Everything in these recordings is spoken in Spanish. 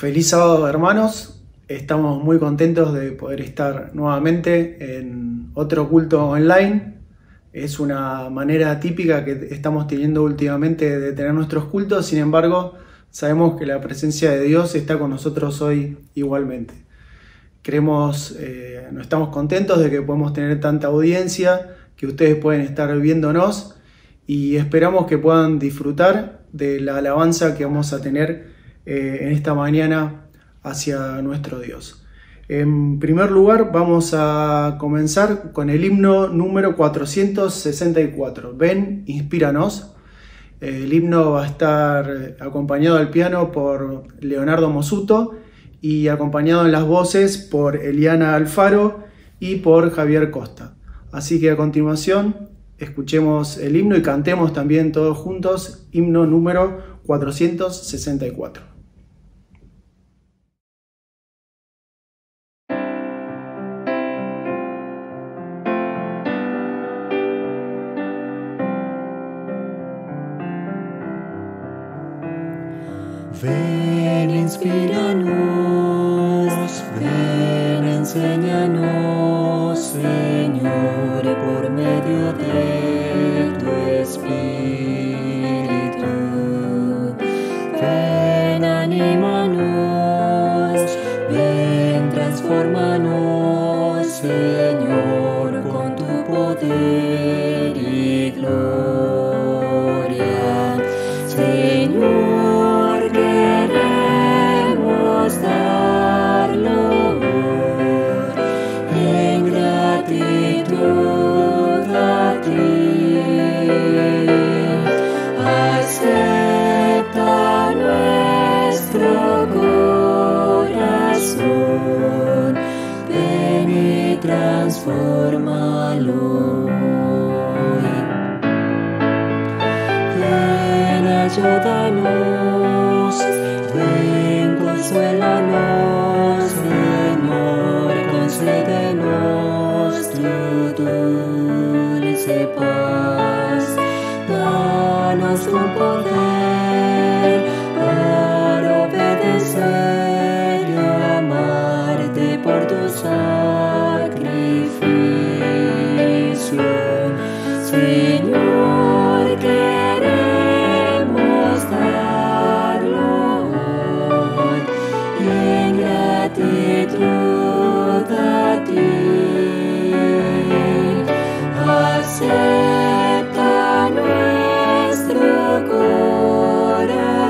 Feliz sábado, hermanos. Estamos muy contentos de poder estar nuevamente en otro culto online. Es una manera típica que estamos teniendo últimamente de tener nuestros cultos. Sin embargo, sabemos que la presencia de Dios está con nosotros hoy igualmente. No estamos contentos de que podemos tener tanta audiencia, que ustedes pueden estar viéndonos y esperamos que puedan disfrutar de la alabanza que vamos a tener en esta mañana hacia nuestro Dios. En primer lugar, vamos a comenzar con el himno número 464. Ven, inspíranos. El himno va a estar acompañado al piano por Leonardo Mosuto y acompañado en las voces por Eliana Alfaro y por Javier Costa. Así que a continuación escuchemos el himno y cantemos también todos juntos, himno número 464. Ven, inspíranos, ven, enséñanos, Señor, por medio de tu Espíritu. Ven, anímanos, ven, transfórmanos, Señor, con tu poder y gloria. Señor, queremos darlo en gratitud a ti. Acepta nuestro corazón, ven y transfórmalo. Ven, ayúdanos, ven, consuélanos, Señor, concédenos tu dulce paz. Danos tu poder para obedecer y amarte por tu sacrificio. Señor, queremos darlo en gratitud a ti. Acepta nuestro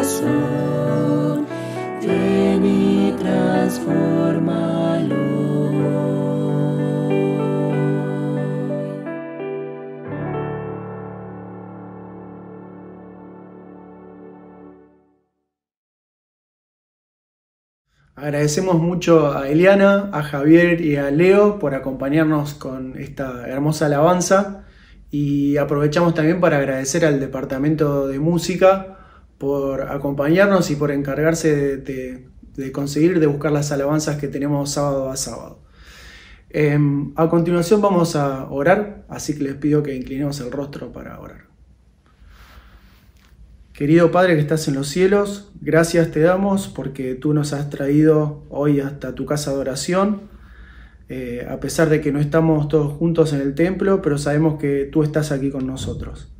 corazón, ven y transfórmalo. Agradecemos mucho a Eliana, a Javier y a Leo por acompañarnos con esta hermosa alabanza y aprovechamos también para agradecer al departamento de música por acompañarnos y por encargarse de buscar las alabanzas que tenemos sábado a sábado. A continuación vamos a orar, así que les pido que inclinemos el rostro para orar. Querido Padre que estás en los cielos, gracias te damos porque tú nos has traído hoy hasta tu casa de oración, a pesar de que no estamos todos juntos en el templo, pero sabemos que tú estás aquí con nosotros.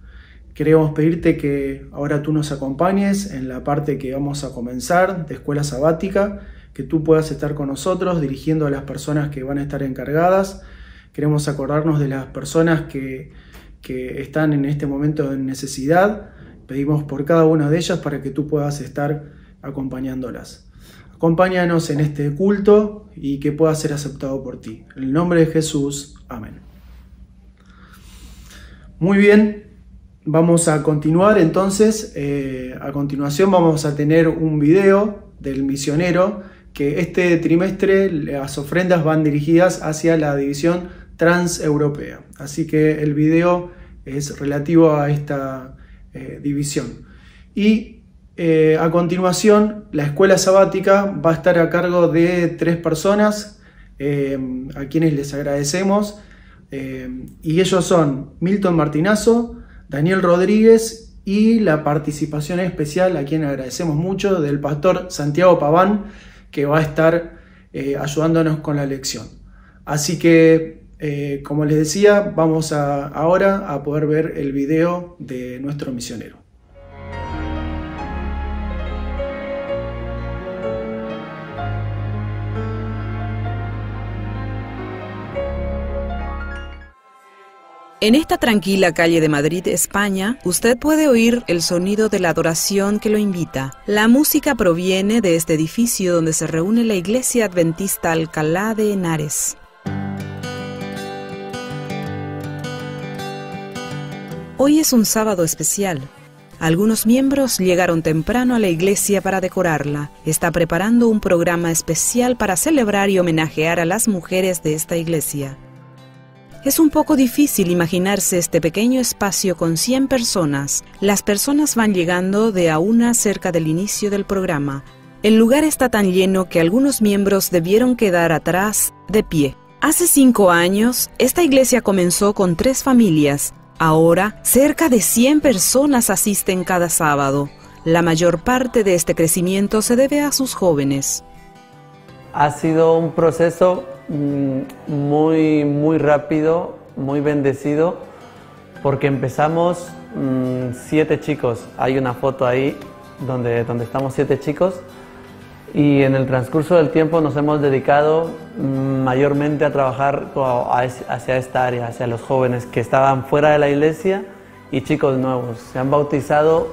Queremos pedirte que ahora tú nos acompañes en la parte que vamos a comenzar de escuela sabática, que tú puedas estar con nosotros dirigiendo a las personas que van a estar encargadas. Queremos acordarnos de las personas que están en este momento en necesidad. Pedimos por cada una de ellas para que tú puedas estar acompañándolas. Acompáñanos en este culto y que pueda ser aceptado por ti. En el nombre de Jesús. Amén. Muy bien, vamos a continuar entonces. A continuación vamos a tener un video del misionero que este trimestre las ofrendas van dirigidas hacia la división transeuropea. Así que el video es relativo a esta división. Y a continuación la escuela sabática va a estar a cargo de 3 personas a quienes les agradecemos y ellos son Milton Martinazo, Daniel Rodríguez y la participación especial, a quien agradecemos mucho, del pastor Santiago Paván, que va a estar ayudándonos con la lección. Así que, como les decía, vamos ahora a poder ver el video de nuestro misionero. En esta tranquila calle de Madrid, España, usted puede oír el sonido de la adoración que lo invita. La música proviene de este edificio donde se reúne la Iglesia Adventista Alcalá de Henares. Hoy es un sábado especial. Algunos miembros llegaron temprano a la iglesia para decorarla. Está preparando un programa especial para celebrar y homenajear a las mujeres de esta iglesia. Es un poco difícil imaginarse este pequeño espacio con 100 personas. Las personas van llegando de a una cerca del inicio del programa. El lugar está tan lleno que algunos miembros debieron quedar atrás, de pie. Hace 5 años, esta iglesia comenzó con 3 familias. Ahora, cerca de 100 personas asisten cada sábado. La mayor parte de este crecimiento se debe a sus jóvenes. Ha sido un proceso muy rápido, muy bendecido, porque empezamos 7 chicos. Hay una foto ahí donde estamos 7 chicos, y en el transcurso del tiempo nos hemos dedicado mayormente a trabajar hacia esta área, hacia los jóvenes que estaban fuera de la iglesia y chicos nuevos. Se han bautizado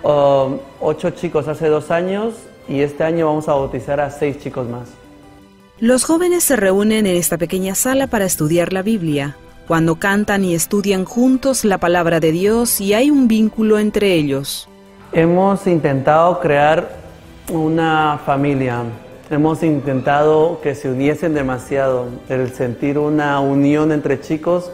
8 chicos hace 2 años, y este año vamos a bautizar a 6 chicos más. Los jóvenes se reúnen en esta pequeña sala para estudiar la Biblia, cuando cantan y estudian juntos la palabra de Dios y hay un vínculo entre ellos. Hemos intentado crear una familia, hemos intentado que se uniesen demasiado, el sentir una unión entre chicos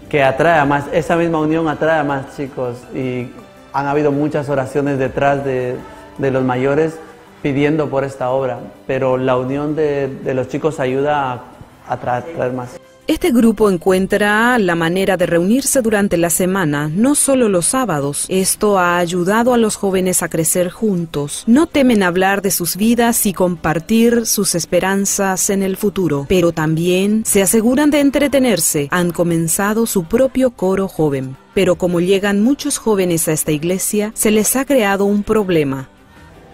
que atrae a más, esa misma unión atrae a más chicos, y han habido muchas oraciones detrás de los mayores pidiendo por esta obra, pero la unión de los chicos ayuda a traer más. Este grupo encuentra la manera de reunirse durante la semana, no solo los sábados. Esto ha ayudado a los jóvenes a crecer juntos. No temen hablar de sus vidas y compartir sus esperanzas en el futuro, pero también se aseguran de entretenerse. Han comenzado su propio coro joven. Pero como llegan muchos jóvenes a esta iglesia, se les ha creado un problema.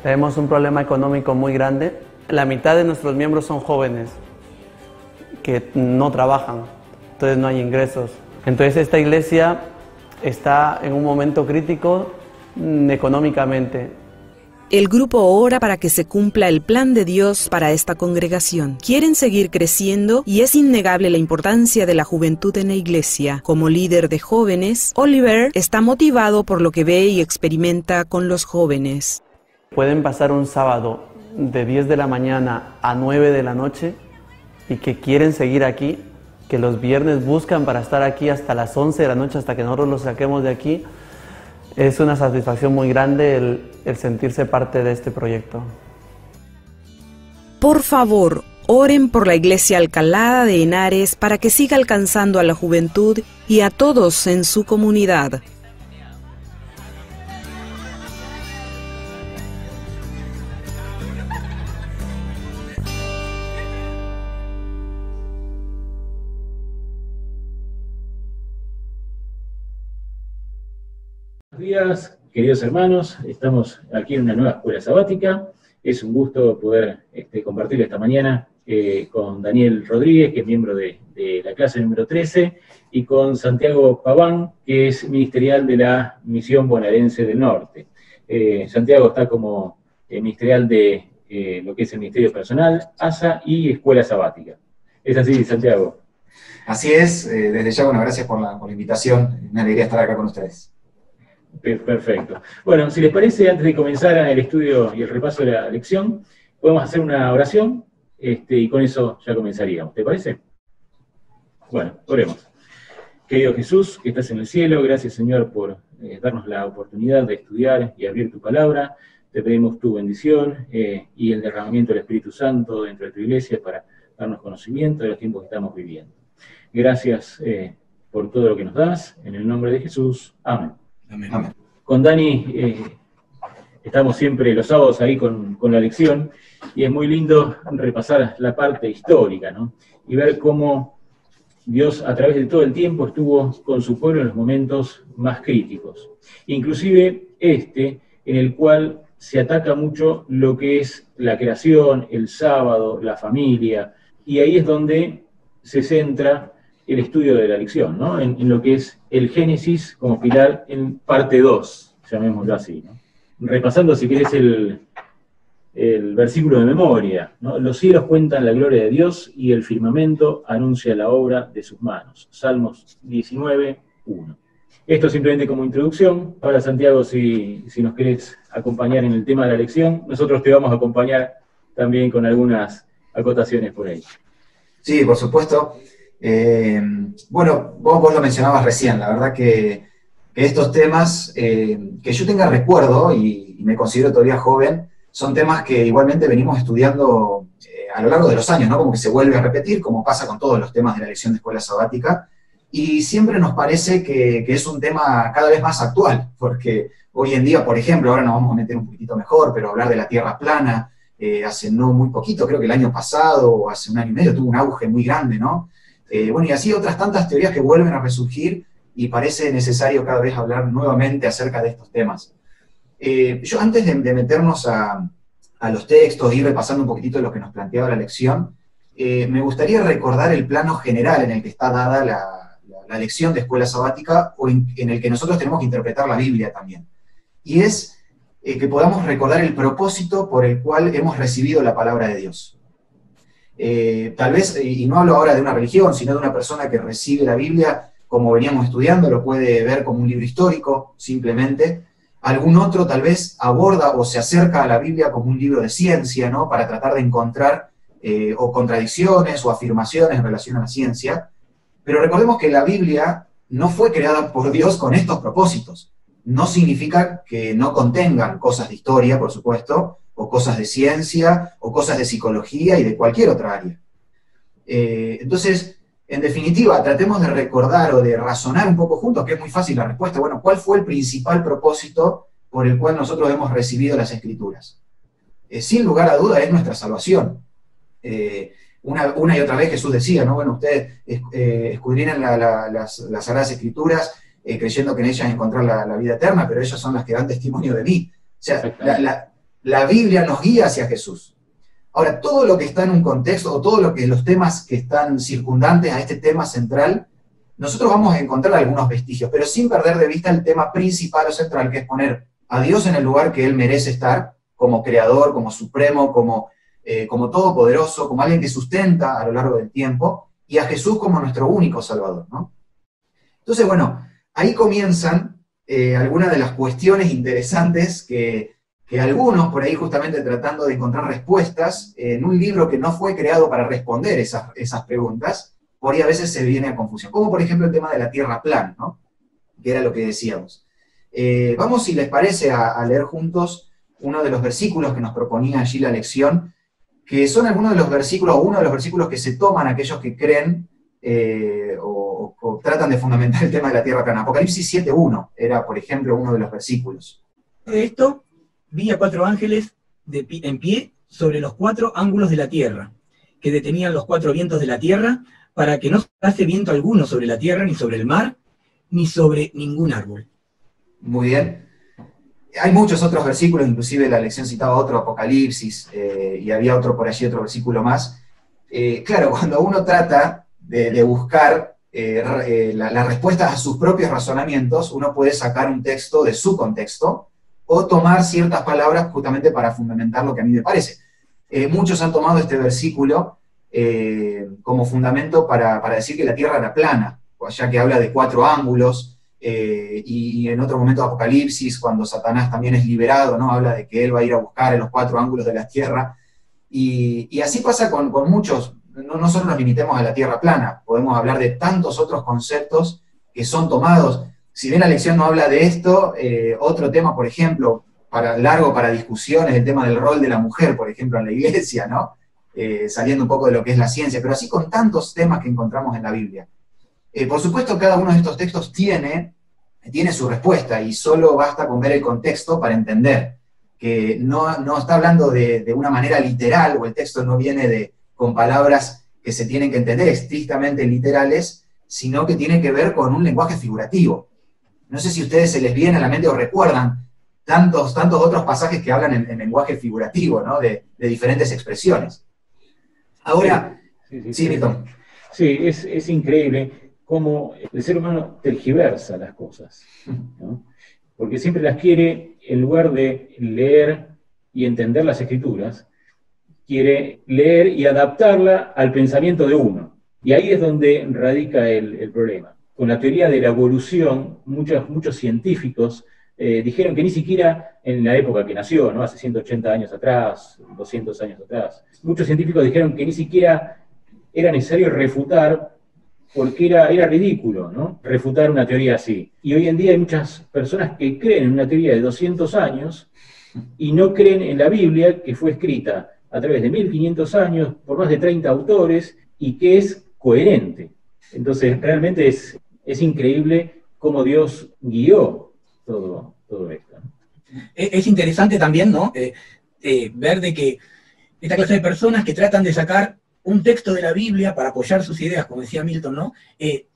Tenemos un problema económico muy grande. La mitad de nuestros miembros son jóvenes que no trabajan, entonces no hay ingresos. Entonces esta iglesia está en un momento crítico económicamente. El grupo ora para que se cumpla el plan de Dios para esta congregación. Quieren seguir creciendo y es innegable la importancia de la juventud en la iglesia. Como líder de jóvenes, Oliver está motivado por lo que ve y experimenta con los jóvenes. Pueden pasar un sábado de 10 de la mañana a 9 de la noche y que quieren seguir aquí, que los viernes buscan para estar aquí hasta las 11 de la noche, hasta que nosotros los saquemos de aquí. Es una satisfacción muy grande el sentirse parte de este proyecto. Por favor, oren por la Iglesia Alcalá de Henares para que siga alcanzando a la juventud y a todos en su comunidad. Buenos días, queridos hermanos. Estamos aquí en una nueva escuela sabática. Es un gusto poder compartir esta mañana con Daniel Rodríguez, que es miembro de la clase número 13, y con Santiago Paván, que es ministerial de la Misión Bonaerense del Norte. Santiago está como ministerial de lo que es el Ministerio Personal, ASA y Escuela Sabática. ¿Es así, Santiago? Así es. Desde ya, bueno, gracias por la invitación. Una alegría estar acá con ustedes. Perfecto. Bueno, si les parece, antes de comenzar el estudio y el repaso de la lección, podemos hacer una oración y con eso ya comenzaríamos. ¿Te parece? Bueno, oremos. Querido Jesús, que estás en el cielo, gracias, Señor, por darnos la oportunidad de estudiar y abrir tu palabra. Te pedimos tu bendición y el derramamiento del Espíritu Santo dentro de tu iglesia para darnos conocimiento de los tiempos que estamos viviendo. Gracias por todo lo que nos das. En el nombre de Jesús. Amén. Amén. Amén. Con Dani estamos siempre los sábados ahí con la lección, y es muy lindo repasar la parte histórica, ¿no? Y ver cómo Dios a través de todo el tiempo estuvo con su pueblo en los momentos más críticos. Inclusive en el cual se ataca mucho lo que es la creación, el sábado, la familia, y ahí es donde se centra el estudio de la lección, ¿no? En lo que es el Génesis como pilar en parte 2, llamémoslo así, ¿no? Repasando, si querés, el versículo de memoria, ¿no? Los cielos cuentan la gloria de Dios y el firmamento anuncia la obra de sus manos. Salmos 19, 1. Esto simplemente como introducción. Ahora, Santiago, si nos querés acompañar en el tema de la lección, nosotros te vamos a acompañar también con algunas acotaciones por ahí. Sí, por supuesto. Bueno, vos lo mencionabas recién, la verdad que estos temas, que yo tenga recuerdo, y me considero todavía joven, son temas que igualmente venimos estudiando a lo largo de los años, ¿no? Como que se vuelve a repetir, como pasa con todos los temas de la lección de escuela sabática, y siempre nos parece que es un tema cada vez más actual, porque hoy en día, por ejemplo, ahora nos vamos a meter un poquitito mejor, pero hablar de la Tierra plana, hace no muy poquito, creo que el año pasado, o hace un año y medio, tuvo un auge muy grande, ¿no? Bueno, y así otras tantas teorías que vuelven a resurgir, y parece necesario cada vez hablar nuevamente acerca de estos temas. Yo antes de meternos a los textos, ir repasando un poquitito lo que nos planteaba la lección, me gustaría recordar el plano general en el que está dada la lección de escuela sabática, o en el que nosotros tenemos que interpretar la Biblia también. Y es que podamos recordar el propósito por el cual hemos recibido la palabra de Dios. Tal vez, y no hablo ahora de una religión, sino de una persona que recibe la Biblia, como veníamos estudiando, lo puede ver como un libro histórico, simplemente. Algún otro tal vez aborda o se acerca a la Biblia como un libro de ciencia, ¿no? Para tratar de encontrar o contradicciones o afirmaciones en relación a la ciencia. Pero recordemos que la Biblia no fue creada por Dios con estos propósitos. No significa que no contengan cosas de historia, por supuesto, o cosas de ciencia, o cosas de psicología y de cualquier otra área. Entonces, en definitiva, tratemos de recordar o de razonar un poco juntos, que es muy fácil la respuesta. Bueno, ¿cuál fue el principal propósito por el cual nosotros hemos recibido las Escrituras? Sin lugar a duda es nuestra salvación. Una y otra vez Jesús decía, ¿no? Bueno, ustedes escudriñan las Sagradas Escrituras creyendo que en ellas encontrar la vida eterna, pero ellas son las que dan testimonio de mí. O sea, la Biblia nos guía hacia Jesús. Ahora, todo lo que está en un contexto, o todo lo que los temas que están circundantes a este tema central, nosotros vamos a encontrar algunos vestigios, pero sin perder de vista el tema principal o central, que es poner a Dios en el lugar que Él merece estar, como creador, como supremo, como todopoderoso, como alguien que sustenta a lo largo del tiempo, y a Jesús como nuestro único Salvador, ¿no? Entonces, bueno, ahí comienzan algunas de las cuestiones interesantes que algunos, por ahí justamente tratando de encontrar respuestas, en un libro que no fue creado para responder esas preguntas, por ahí a veces se viene a confusión. Como por ejemplo el tema de la Tierra plana, ¿no? Que era lo que decíamos. Vamos, si les parece, a leer juntos uno de los versículos que nos proponía allí la lección, que son algunos de los versículos, o uno de los versículos que se toman aquellos que creen o tratan de fundamentar el tema de la Tierra plana. Apocalipsis 7:1 era, por ejemplo, uno de los versículos. De esto, vi a 4 ángeles en pie sobre los 4 ángulos de la tierra, que detenían los 4 vientos de la tierra, para que no soplase viento alguno sobre la tierra, ni sobre el mar, ni sobre ningún árbol. Muy bien. Hay muchos otros versículos, inclusive la lección citaba otro, Apocalipsis, y había otro por allí, otro versículo más. Claro, cuando uno trata de buscar las respuestas a sus propios razonamientos, uno puede sacar un texto de su contexto, o tomar ciertas palabras justamente para fundamentar lo que a mí me parece. Muchos han tomado este versículo como fundamento para decir que la Tierra era plana, ya que habla de 4 ángulos, y en otro momento de Apocalipsis, cuando Satanás también es liberado, ¿no? Habla de que él va a ir a buscar en los 4 ángulos de la Tierra, y así pasa con muchos. No solo nos limitemos a la Tierra plana, podemos hablar de tantos otros conceptos que son tomados. Si bien la lección no habla de esto, otro tema, por ejemplo, para discusión, es el tema del rol de la mujer, por ejemplo, en la iglesia, ¿no? Saliendo un poco de lo que es la ciencia, pero así con tantos temas que encontramos en la Biblia. Por supuesto, cada uno de estos textos tiene tiene su respuesta y solo basta con ver el contexto para entender que no está hablando de una manera literal, o el texto no viene con palabras que se tienen que entender estrictamente literales, sino que tiene que ver con un lenguaje figurativo. No sé si a ustedes se les viene a la mente o recuerdan tantos otros pasajes que hablan en lenguaje figurativo, ¿no? De diferentes expresiones. Ahora, sí, Milton. Sí, es increíble cómo el ser humano tergiversa las cosas, ¿no? Porque siempre las quiere, en lugar de leer y entender las escrituras, quiere leer y adaptarla al pensamiento de uno. Y ahí es donde radica el problema. Con la teoría de la evolución, muchos científicos dijeron que ni siquiera en la época que nació, ¿no? Hace 180 años atrás, 200 años atrás, muchos científicos dijeron que ni siquiera era necesario refutar, porque era ridículo, ¿no? Refutar una teoría así. Y hoy en día hay muchas personas que creen en una teoría de 200 años y no creen en la Biblia, que fue escrita a través de 1500 años por más de 30 autores y que es coherente. Entonces, realmente es increíble cómo Dios guió todo esto, ¿no? Es interesante también, ¿no? Ver de que esta clase de personas que tratan de sacar un texto de la Biblia para apoyar sus ideas, como decía Milton, ¿no?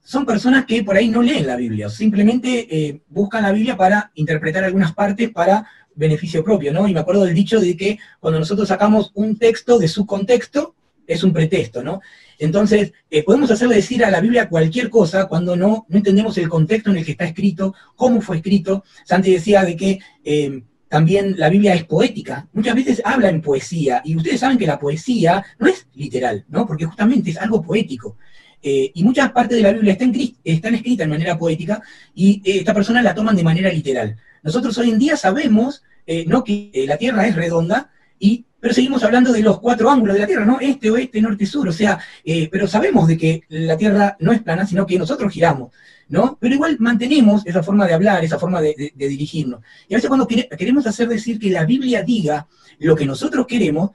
Son personas que por ahí no leen la Biblia, o simplemente buscan la Biblia para interpretar algunas partes para beneficio propio, ¿no? Y me acuerdo del dicho de que cuando nosotros sacamos un texto de su contexto, es un pretexto, ¿no? Entonces, podemos hacerle decir a la Biblia cualquier cosa cuando no entendemos el contexto en el que está escrito, cómo fue escrito. Santi decía de que también la Biblia es poética. Muchas veces habla en poesía, y ustedes saben que la poesía no es literal, ¿no? Porque justamente es algo poético. Y muchas partes de la Biblia están escritas de manera poética, y esta persona la toman de manera literal. Nosotros hoy en día sabemos, ¿no? Que la Tierra es redonda, pero seguimos hablando de los 4 ángulos de la Tierra, ¿no? Este, oeste, norte, sur, o sea, pero sabemos de que la Tierra no es plana, sino que nosotros giramos, ¿no? Pero igual mantenemos esa forma de hablar, esa forma de dirigirnos. Y a veces cuando queremos hacer decir que la Biblia diga lo que nosotros queremos,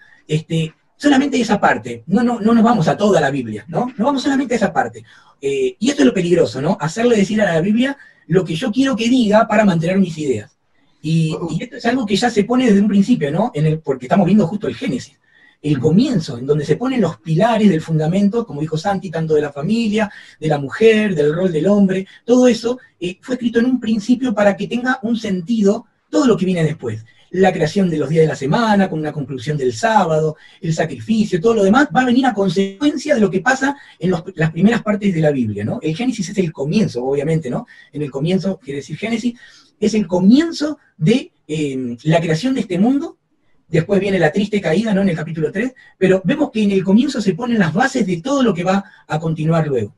solamente esa parte, no nos vamos a toda la Biblia, ¿no? No vamos solamente a esa parte. Y esto es lo peligroso, ¿no? Hacerle decir a la Biblia lo que yo quiero que diga para mantener mis ideas. Y esto es algo que ya se pone desde un principio, ¿no? Porque estamos viendo justo el Génesis, el comienzo, en donde se ponen los pilares del fundamento, como dijo Santi, tanto de la familia, de la mujer, del rol del hombre, todo eso fue escrito en un principio para que tenga un sentido todo lo que viene después. La creación de los días de la semana, con una conclusión del sábado, el sacrificio, todo lo demás, va a venir a consecuencia de lo que pasa en las primeras partes de la Biblia, ¿no? El Génesis es el comienzo, obviamente, ¿no? En el comienzo, quiere decir Génesis, es el comienzo de la creación de este mundo. Después viene la triste caída, ¿no? En el capítulo 3, pero vemos que en el comienzo se ponen las bases de todo lo que va a continuar luego.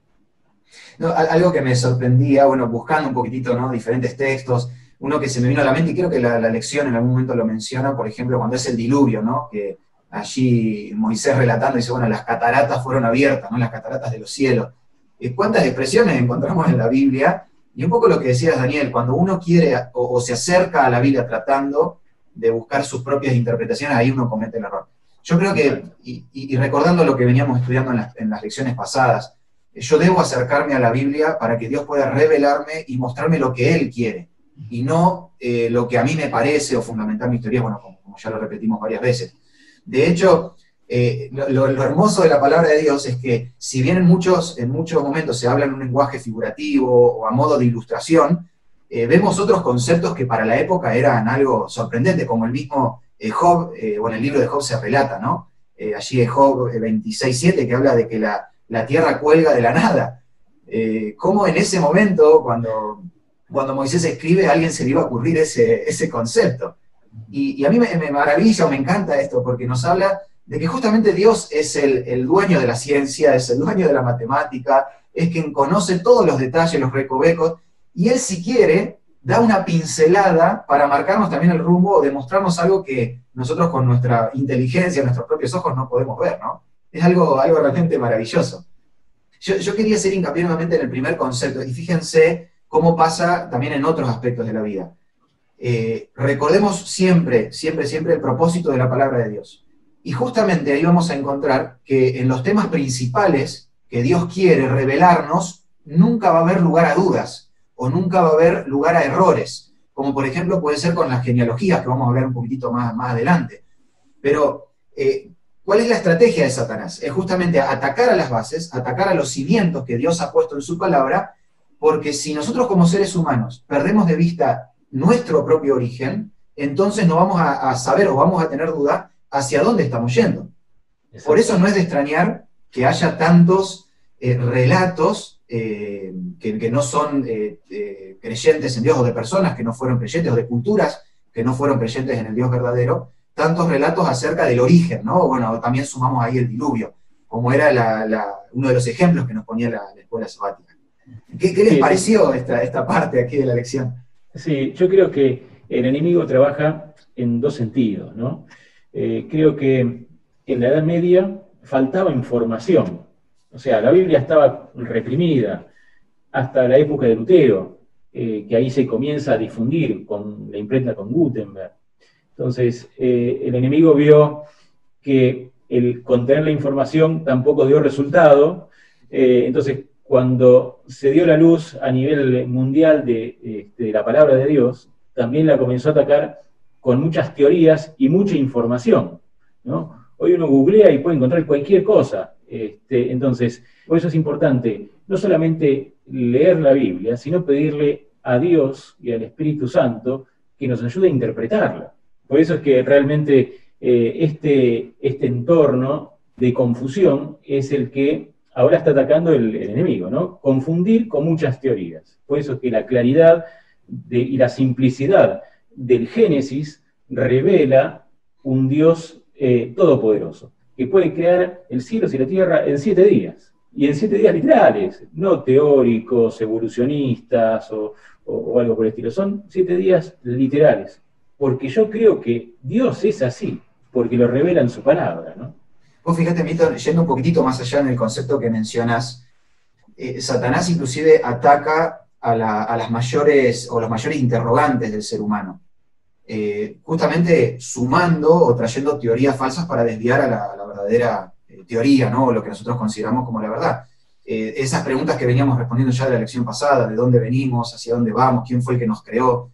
No, algo que me sorprendía, bueno, buscando un poquitito, ¿no? Diferentes textos, uno que se me vino a la mente, y creo que la lección en algún momento lo menciona, por ejemplo, cuando es el diluvio, ¿no? Que allí Moisés relatando dice, bueno, las cataratas fueron abiertas, ¿no? Las cataratas de los cielos. ¿Cuántas expresiones encontramos en la Biblia? Y un poco lo que decías, Daniel, cuando uno quiere o se acerca a la Biblia tratando de buscar sus propias interpretaciones, ahí uno comete el error. Yo creo que, y recordando lo que veníamos estudiando en las lecciones pasadas, yo debo acercarme a la Biblia para que Dios pueda revelarme y mostrarme lo que Él quiere, y no lo que a mí me parece o fundamentar mi teoría, bueno, como ya lo repetimos varias veces. De hecho, lo hermoso de la palabra de Dios es que, si bien en muchos momentos se habla en un lenguaje figurativo o a modo de ilustración, vemos otros conceptos que para la época eran algo sorprendente, como el mismo Job, o en el libro de Job se relata, ¿no? Allí es Job 26:7, que habla de que la tierra cuelga de la nada. Cómo en ese momento, cuando Moisés escribe, a alguien se le iba a ocurrir ese concepto. Y a mí me maravilla o me encanta esto, porque nos habla de que justamente Dios es el dueño de la ciencia, es el dueño de la matemática, es quien conoce todos los detalles, los recovecos, y Él, si quiere, da una pincelada para marcarnos también el rumbo o demostrarnos algo que nosotros con nuestra inteligencia, nuestros propios ojos no podemos ver, ¿no? Es algo realmente maravilloso. Yo quería hacer hincapié nuevamente en el primer concepto, y fíjense cómo pasa también en otros aspectos de la vida. Recordemos siempre el propósito de la palabra de Dios. Y justamente ahí vamos a encontrar que en los temas principales que Dios quiere revelarnos, nunca va a haber lugar a dudas, o nunca va a haber lugar a errores, como por ejemplo puede ser con las genealogías, que vamos a hablar un poquitito más adelante. Pero, ¿cuál es la estrategia de Satanás? Es justamente atacar a las bases, atacar a los cimientos que Dios ha puesto en su palabra, porque si nosotros como seres humanos perdemos de vista nuestro propio origen, entonces no vamos a saber o vamos a tener duda hacia dónde estamos yendo. Por eso no es de extrañar que haya tantos relatos que no son creyentes en Dios, o de personas que no fueron creyentes, o de culturas que no fueron creyentes en el Dios verdadero, tantos relatos acerca del origen, ¿no? Bueno, también sumamos ahí el diluvio, como era uno de los ejemplos que nos ponía la escuela sabática. ¿Qué les pareció esta parte aquí de la lección? Sí, yo creo que el enemigo trabaja en dos sentidos, ¿no? Creo que en la Edad Media faltaba información, o sea, la Biblia estaba reprimida hasta la época de Lutero, que ahí se comienza a difundir con la imprenta con Gutenberg. Entonces, el enemigo vio que el contener la información tampoco dio resultado, entonces cuando se dio la luz a nivel mundial de la palabra de Dios, también la comenzó a atacar con muchas teorías y mucha información, ¿no? Hoy uno googlea y puede encontrar cualquier cosa. Entonces, por eso es importante no solamente leer la Biblia, sino pedirle a Dios y al Espíritu Santo que nos ayude a interpretarla. Por eso es que realmente este entorno de confusión es el que ahora está atacando el enemigo, ¿no? Confundir con muchas teorías. Por eso es que la claridad y la simplicidad del Génesis revela un Dios todopoderoso, que puede crear el cielo y la tierra en 7 días, y en 7 días literales, no teóricos, evolucionistas o algo por el estilo, son 7 días literales, porque yo creo que Dios es así, porque lo revela en su palabra, ¿no? Vos fíjate, Milton, yendo un poquitito más allá en el concepto que mencionas, Satanás inclusive ataca a las mayores, o los mayores interrogantes del ser humano, justamente sumando o trayendo teorías falsas para desviar a la verdadera teoría, ¿no? O lo que nosotros consideramos como la verdad. Esas preguntas que veníamos respondiendo ya de la lección pasada, de dónde venimos, hacia dónde vamos, quién fue el que nos creó,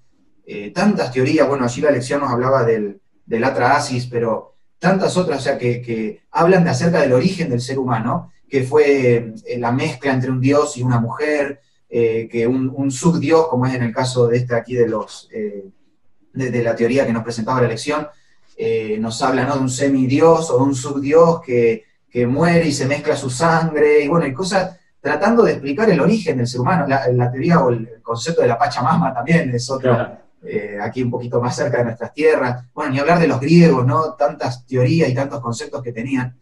tantas teorías. Bueno, allí la lección nos hablaba del Atrahasis, pero tantas otras, o sea, que hablan acerca del origen del ser humano, que fue la mezcla entre un dios y una mujer, que un subdios, como es en el caso de aquí de la teoría que nos presentaba la lección, nos habla, ¿no?, de un semidios o de un subdios que muere y se mezcla su sangre, y bueno, y cosas tratando de explicar el origen del ser humano. La teoría o el concepto de la Pachamama también es otro, claro. Aquí un poquito más cerca de nuestras tierras. Bueno, ni hablar de los griegos, ¿no? Tantas teorías y tantos conceptos que tenían.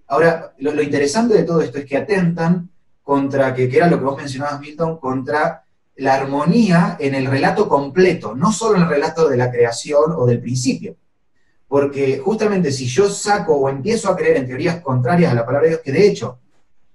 Ahora, lo interesante de todo esto es que atentan contra, que era lo que vos mencionabas, Milton, contra la armonía en el relato completo, no solo en el relato de la creación o del principio. Porque justamente si yo saco o empiezo a creer en teorías contrarias a la palabra de Dios, que de hecho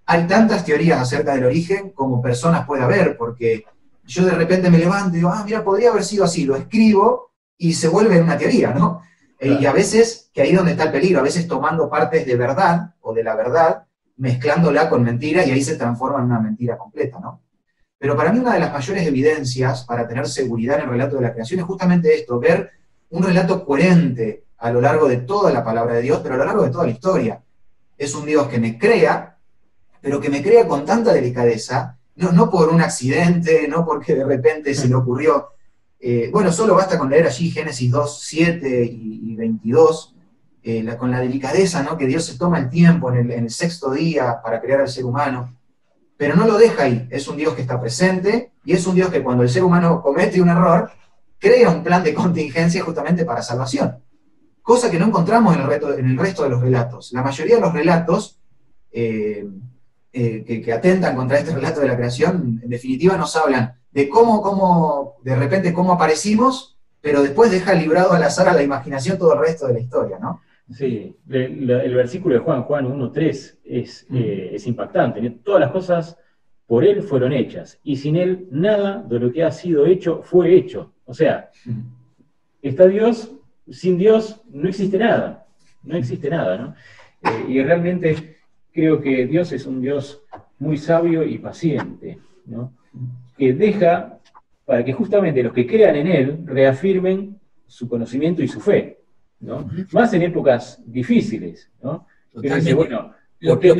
hay tantas teorías acerca del origen como personas puede haber, porque yo de repente me levanto y digo, mira, podría haber sido así, lo escribo y se vuelve una teoría, ¿no? Claro. Y a veces, que ahí es donde está el peligro, a veces tomando partes de verdad o de la verdad, mezclándola con mentira, y ahí se transforma en una mentira completa, ¿no? Pero para mí una de las mayores evidencias para tener seguridad en el relato de la creación es justamente esto, ver un relato coherente a lo largo de toda la palabra de Dios, pero a lo largo de toda la historia. Es un Dios que me crea, pero que me crea con tanta delicadeza, no por un accidente, no porque de repente se le ocurrió. Bueno, solo basta con leer allí Génesis 2, 7 y 22, con la delicadeza, ¿no?, que Dios se toma el tiempo en el 6º día para crear al ser humano, pero no lo deja ahí. Es un Dios que está presente, y es un Dios que cuando el ser humano comete un error, crea un plan de contingencia justamente para salvación. Cosa que no encontramos en el resto de los relatos. La mayoría de los relatos que atentan contra este relato de la creación, en definitiva nos hablan de cómo de repente cómo aparecimos, pero después deja librado al azar a la imaginación todo el resto de la historia, ¿no? Sí, el versículo de Juan 1:3 es impactante. Todas las cosas por Él fueron hechas, y sin Él nada de lo que ha sido hecho fue hecho. O sea, está Dios, sin Dios no existe nada, ¿no? Y realmente creo que Dios es un Dios muy sabio y paciente, ¿no?, que deja para que justamente los que crean en él reafirmen su conocimiento y su fe, ¿no? Más en épocas difíciles, ¿no? Pero dice, bueno, Lo que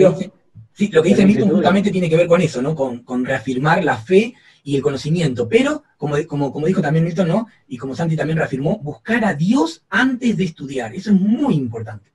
dice Milton justamente tiene que ver con eso, ¿no? Con reafirmar la fe y el conocimiento. Pero, como dijo también Milton, ¿no? Y como Santi también reafirmó, buscar a Dios antes de estudiar. Eso es muy importante.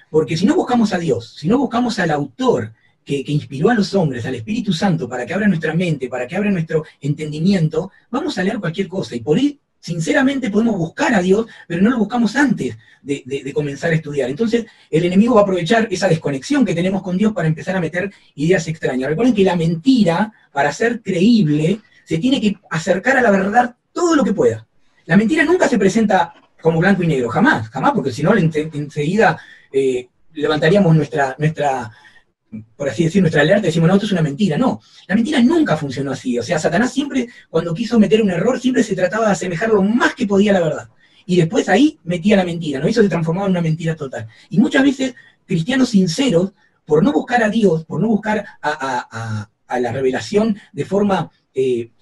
Porque si no buscamos a Dios, si no buscamos al autor que inspiró a los hombres, al Espíritu Santo, para que abra nuestra mente, para que abra nuestro entendimiento, vamos a leer cualquier cosa. Y por ahí, sinceramente, podemos buscar a Dios, pero no lo buscamos antes de comenzar a estudiar. Entonces, el enemigo va a aprovechar esa desconexión que tenemos con Dios para empezar a meter ideas extrañas. Recuerden que la mentira, para ser creíble, se tiene que acercar a la verdad todo lo que pueda. La mentira nunca se presenta como blanco y negro, jamás, porque si no, enseguida levantaríamos nuestra, por así decir, nuestra alerta y decimos, no, esto es una mentira. No, la mentira nunca funcionó así. O sea, Satanás siempre, cuando quiso meter un error, siempre se trataba de asemejar lo más que podía a la verdad. Y después ahí metía la mentira, ¿no? Eso se transformaba en una mentira total. Y muchas veces, cristianos sinceros, por no buscar a Dios, por no buscar a la revelación de forma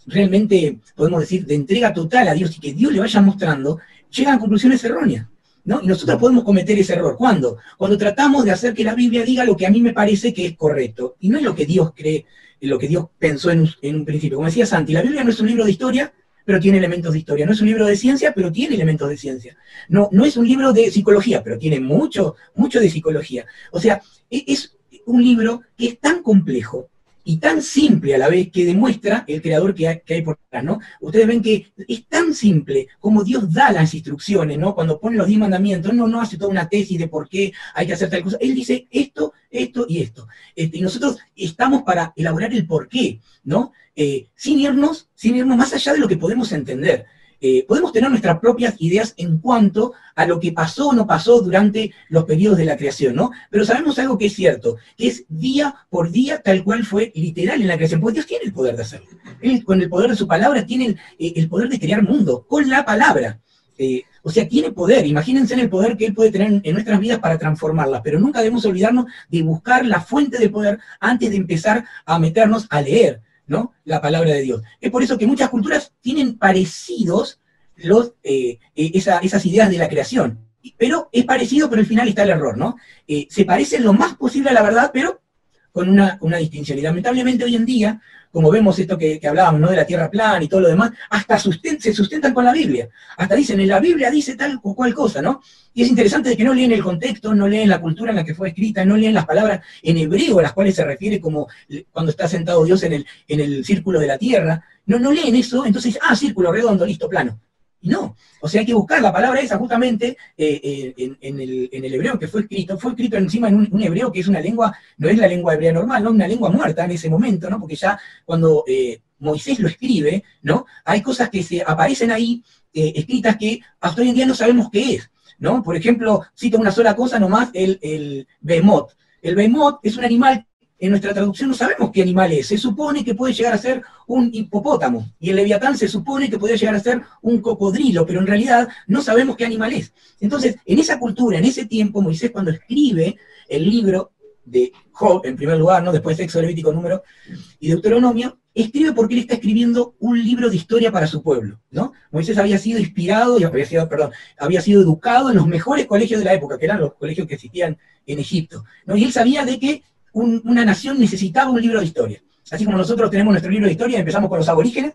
realmente, podemos decir, de entrega total a Dios y que Dios le vaya mostrando, llegan a conclusiones erróneas, ¿no? Y nosotros podemos cometer ese error. ¿Cuándo? Cuando tratamos de hacer que la Biblia diga lo que a mí me parece que es correcto, y no es lo que Dios cree, lo que Dios pensó en un principio. Como decía Santi, la Biblia no es un libro de historia, pero tiene elementos de historia. No es un libro de ciencia, pero tiene elementos de ciencia. No es un libro de psicología, pero tiene mucho de psicología. O sea, es un libro que es tan complejo y tan simple a la vez que demuestra el creador que hay por detrás, ¿no? Ustedes ven que es tan simple como Dios da las instrucciones, ¿no? Cuando pone los 10 mandamientos, no hace toda una tesis de por qué hay que hacer tal cosa. Él dice esto y esto. Y nosotros estamos para elaborar el por qué, ¿no? Sin irnos más allá de lo que podemos entender. Podemos tener nuestras propias ideas en cuanto a lo que pasó o no pasó durante los periodos de la creación, ¿no? Pero sabemos algo que es cierto, que es día por día tal cual fue literal en la creación, porque Dios tiene el poder de hacerlo. Él, con el poder de su palabra, tiene el poder de crear mundo, con la palabra. O sea, tiene poder. Imagínense en el poder que Él puede tener en nuestras vidas para transformarlas, pero nunca debemos olvidarnos de buscar la fuente de poder antes de empezar a meternos a leer, ¿no? La palabra de Dios. Es por eso que muchas culturas tienen parecidos esas ideas de la creación. Pero es parecido, pero al final está el error, ¿no? Se parecen lo más posible a la verdad, pero con una distinción. Y lamentablemente hoy en día, como vemos esto que hablábamos, ¿no? De la tierra plana y todo lo demás, hasta se sustentan con la Biblia. Hasta dicen, en la Biblia dice tal o cual cosa, ¿no? Y es interesante de que no leen el contexto, no leen la cultura en la que fue escrita, no leen las palabras en hebreo a las cuales se refiere como cuando está sentado Dios en el círculo de la tierra. No leen eso, entonces, círculo redondo, listo, plano. Y no, o sea, hay que buscar la palabra esa justamente en el hebreo que fue escrito encima en un hebreo que es una lengua, no es la lengua hebrea normal, no, una lengua muerta en ese momento, ¿no? Porque ya cuando Moisés lo escribe, ¿no? Hay cosas que se aparecen ahí escritas que hasta hoy en día no sabemos qué es, ¿no? Por ejemplo, cito una sola cosa nomás, el behemoth. El behemoth es un animal. En nuestra traducción no sabemos qué animal es. Se supone que puede llegar a ser un hipopótamo. Y el leviatán se supone que podría llegar a ser un cocodrilo, pero en realidad no sabemos qué animal es. Entonces, en esa cultura, en ese tiempo, Moisés cuando escribe el libro de Job, en primer lugar, ¿no? Después de Éxodo, Levítico, Número y Deuteronomio, escribe porque él está escribiendo un libro de historia para su pueblo, ¿no? Moisés había sido inspirado y había sido educado en los mejores colegios de la época, que eran los colegios que existían en Egipto, ¿no? Y él sabía de que una nación necesitaba un libro de historia. Así como nosotros tenemos nuestro libro de historia, empezamos con los aborígenes,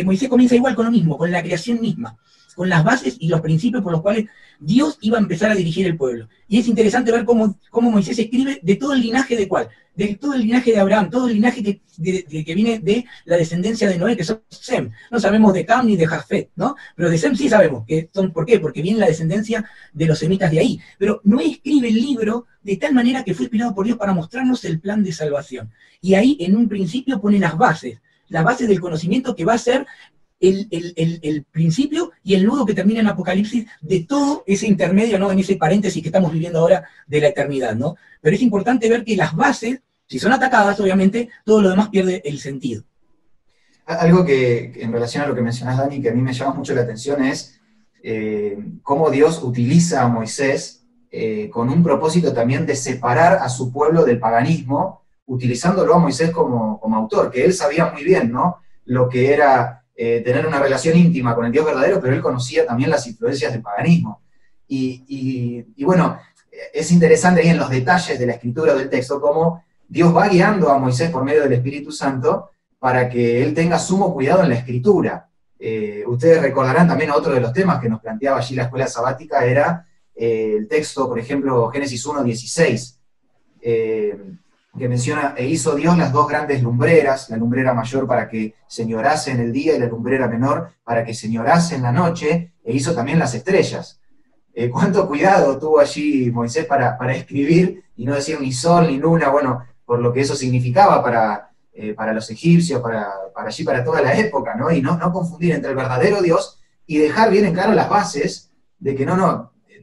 Moisés comienza igual con lo mismo, con la creación misma, con las bases y los principios por los cuales Dios iba a empezar a dirigir el pueblo. Y es interesante ver cómo Moisés escribe de todo el linaje de cuál, de todo el linaje de Abraham, todo el linaje que viene de la descendencia de Noé, que son Sem. No sabemos de Cam ni de Jafet, ¿no? Pero de Sem sí sabemos que son, ¿por qué? Porque viene la descendencia de los semitas de ahí. Pero Noé escribe el libro de tal manera que fue inspirado por Dios para mostrarnos el plan de salvación. Y ahí en un principio pone las bases del conocimiento que va a ser el principio y el nudo que termina en Apocalipsis de todo ese intermedio, ¿no? En ese paréntesis que estamos viviendo ahora de la eternidad, ¿no? Pero es importante ver que las bases, si son atacadas, obviamente, todo lo demás pierde el sentido. Algo que en relación a lo que mencionás, Dani, que a mí me llama mucho la atención es cómo Dios utiliza a Moisés con un propósito también de separar a su pueblo del paganismo, utilizándolo a Moisés como autor, que él sabía muy bien, ¿no? Lo que era tener una relación íntima con el Dios verdadero, pero él conocía también las influencias del paganismo. Y bueno, es interesante ahí en los detalles de la escritura del texto, cómo Dios va guiando a Moisés por medio del Espíritu Santo para que él tenga sumo cuidado en la escritura. Ustedes recordarán también otro de los temas que nos planteaba allí la escuela sabática, era el texto, por ejemplo, Génesis 1:16, que menciona, e hizo Dios las dos grandes lumbreras, la lumbrera mayor para que señorase en el día y la lumbrera menor para que señorase en la noche, e hizo también las estrellas. ¿Cuánto cuidado tuvo allí Moisés para escribir y no decir ni sol ni luna? Bueno, por lo que eso significaba para los egipcios, para toda la época, ¿no? Y no confundir entre el verdadero Dios y dejar bien en claro las bases de que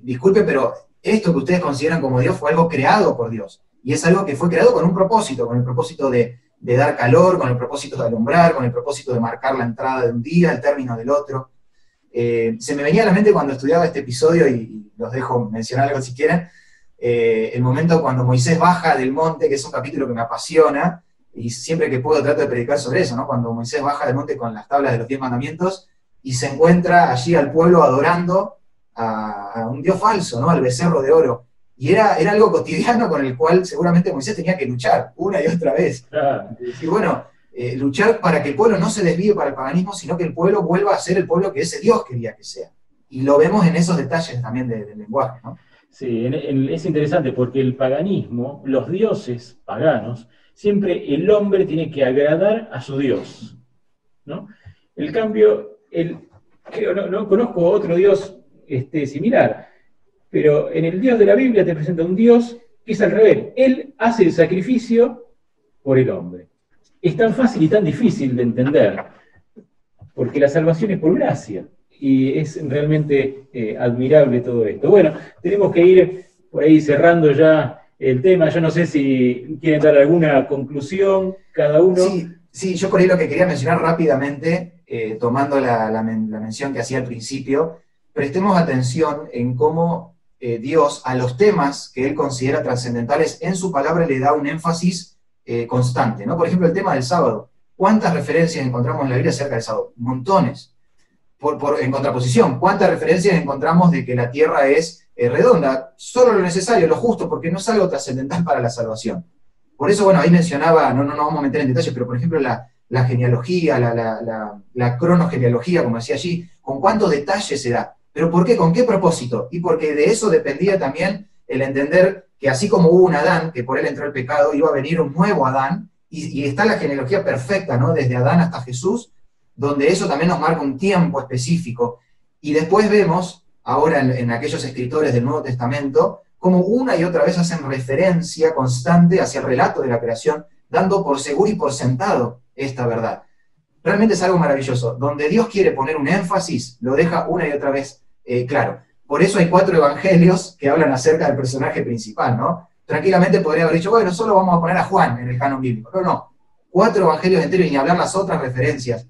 disculpe, pero esto que ustedes consideran como Dios fue algo creado por Dios. Y es algo que fue creado con el propósito de dar calor, con el propósito de alumbrar, con el propósito de marcar la entrada de un día, el término del otro. Se me venía a la mente cuando estudiaba este episodio, y los dejo mencionar algo si quieren, el momento cuando Moisés baja del monte, que es un capítulo que me apasiona, y siempre que puedo trato de predicar sobre eso, ¿no? Cuando Moisés baja del monte con las tablas de los 10 mandamientos, y se encuentra allí al pueblo adorando a un Dios falso, ¿no? Al becerro de oro. Y era algo cotidiano con el cual seguramente Moisés tenía que luchar una y otra vez. Y bueno, luchar para que el pueblo no se desvíe para el paganismo, sino que el pueblo vuelva a ser el pueblo que ese Dios quería que sea. Y lo vemos en esos detalles también del lenguaje, ¿no? Sí, es interesante porque el paganismo, los dioses paganos, siempre el hombre tiene que agradar a su Dios, ¿no? En cambio, no conozco otro Dios similar, pero en el Dios de la Biblia te presenta un Dios que es al revés. Él hace el sacrificio por el hombre. Es tan fácil y tan difícil de entender, porque la salvación es por gracia, y es realmente admirable todo esto. Bueno, tenemos que ir por ahí cerrando ya el tema. Yo no sé si quieren dar alguna conclusión cada uno. Sí, yo por ahí lo que quería mencionar rápidamente, tomando la mención que hacía al principio, prestemos atención en cómo Dios a los temas que Él considera trascendentales en su palabra le da un énfasis constante, ¿no? Por ejemplo, el tema del sábado. ¿Cuántas referencias encontramos en la Biblia acerca del sábado? Montones. En contraposición, ¿cuántas referencias encontramos de que la tierra es redonda? Solo lo necesario, lo justo, porque no es algo trascendental para la salvación. Por eso, bueno, ahí mencionaba, no nos vamos a meter en detalles, pero por ejemplo la genealogía, la cronogenealogía, como decía allí, ¿con cuánto detalle se da? ¿Pero por qué? ¿Con qué propósito? Y porque de eso dependía también el entender que así como hubo un Adán, que por él entró el pecado, iba a venir un nuevo Adán, y está la genealogía perfecta, ¿no? Desde Adán hasta Jesús, donde eso también nos marca un tiempo específico. Y después vemos, ahora en aquellos escritores del Nuevo Testamento, como una y otra vez hacen referencia constante hacia el relato de la creación, dando por seguro y por sentado esta verdad. Realmente es algo maravilloso. Donde Dios quiere poner un énfasis, lo deja una y otra vez claro. Por eso hay 4 evangelios que hablan acerca del personaje principal, ¿no? Tranquilamente podría haber dicho, bueno, solo vamos a poner a Juan en el canon bíblico. No. 4 evangelios enteros y ni hablar las otras referencias.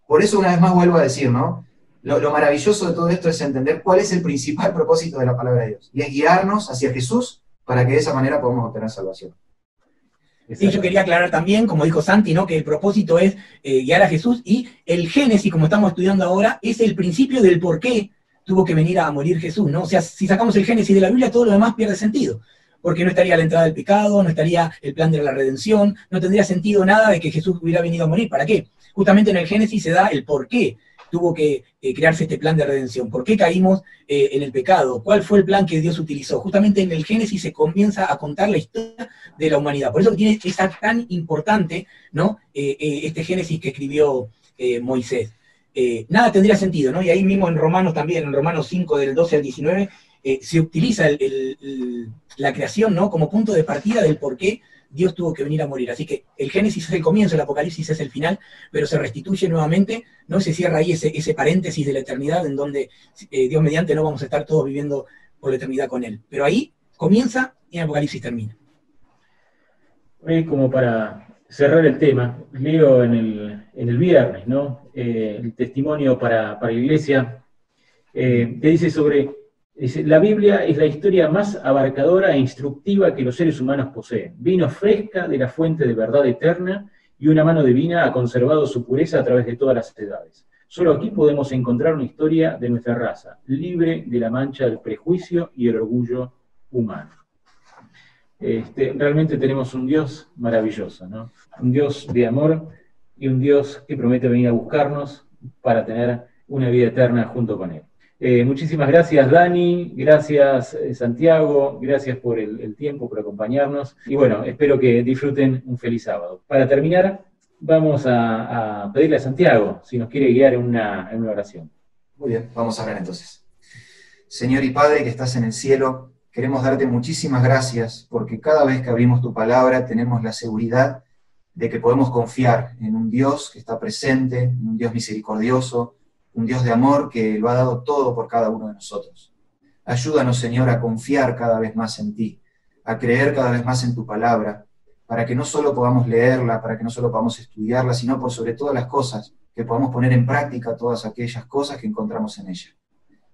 Por eso, una vez más, vuelvo a decir, ¿no? Lo maravilloso de todo esto es entender cuál es el principal propósito de la palabra de Dios. Y es guiarnos hacia Jesús para que de esa manera podamos obtener salvación. Y yo quería aclarar también, como dijo Santi, ¿no? Que el propósito es guiar a Jesús, y el Génesis, como estamos estudiando ahora, es el principio del por qué tuvo que venir a morir Jesús, ¿no? O sea, si sacamos el Génesis de la Biblia, todo lo demás pierde sentido. Porque no estaría la entrada del pecado, no estaría el plan de la redención, no tendría sentido nada de que Jesús hubiera venido a morir. ¿Para qué? Justamente en el Génesis se da el por qué tuvo que crearse este plan de redención. ¿Por qué caímos en el pecado? ¿Cuál fue el plan que Dios utilizó? Justamente en el Génesis se comienza a contar la historia de la humanidad. Por eso es tan importante, ¿no? Este Génesis que escribió Moisés. Nada tendría sentido, ¿no? Y ahí mismo en Romanos también, en Romanos 5, del 12 al 19, se utiliza la creación, ¿no? Como punto de partida del por qué Dios tuvo que venir a morir. Así que el Génesis es el comienzo, el Apocalipsis es el final, pero se restituye nuevamente, ¿no? Se cierra ahí ese paréntesis de la eternidad en donde Dios mediante no vamos a estar todos viviendo por la eternidad con Él. Pero ahí comienza y en Apocalipsis termina. Como para cerrar el tema, leo en el viernes, ¿no? El testimonio para la iglesia, que dice la Biblia es la historia más abarcadora e instructiva que los seres humanos poseen. Vino fresca de la fuente de verdad eterna, y una mano divina ha conservado su pureza a través de todas las edades. Solo aquí podemos encontrar una historia de nuestra raza, libre de la mancha del prejuicio y el orgullo humano. Realmente tenemos un Dios maravilloso, ¿no? Un Dios de amor y un Dios que promete venir a buscarnos para tener una vida eterna junto con Él. Muchísimas gracias, Dani, gracias, Santiago, gracias por el tiempo, por acompañarnos, y bueno, espero que disfruten un feliz sábado. Para terminar, vamos a pedirle a Santiago si nos quiere guiar en una oración. Muy bien, vamos a orar entonces. Señor y Padre que estás en el cielo, queremos darte muchísimas gracias porque cada vez que abrimos tu palabra tenemos la seguridad de que podemos confiar en un Dios que está presente, en un Dios misericordioso, un Dios de amor que lo ha dado todo por cada uno de nosotros. Ayúdanos, Señor, a confiar cada vez más en ti, a creer cada vez más en tu palabra, para que no solo podamos leerla, para que no solo podamos estudiarla, sino por sobre todas las cosas, que podamos poner en práctica todas aquellas cosas que encontramos en ella.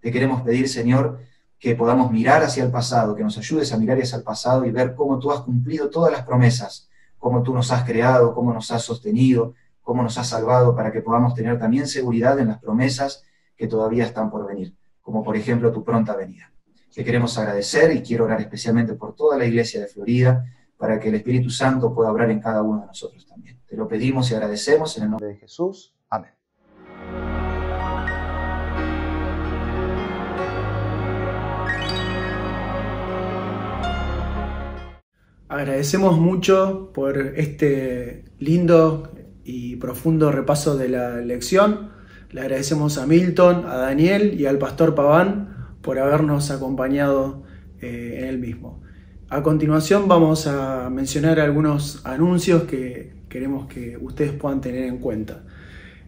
Te queremos pedir, Señor, que podamos mirar hacia el pasado, que nos ayudes a mirar hacia el pasado y ver cómo tú has cumplido todas las promesas, cómo tú nos has creado, cómo nos has sostenido, cómo nos has salvado, para que podamos tener también seguridad en las promesas que todavía están por venir, como por ejemplo tu pronta venida. Te queremos agradecer y quiero orar especialmente por toda la iglesia de Florida, para que el Espíritu Santo pueda obrar en cada uno de nosotros también. Te lo pedimos y agradecemos en el nombre de Jesús. Amén. Agradecemos mucho por este lindo y profundo repaso de la lección. Le agradecemos a Milton, a Daniel y al pastor Paván por habernos acompañado en el mismo. A continuación vamos a mencionar algunos anuncios que queremos que ustedes puedan tener en cuenta.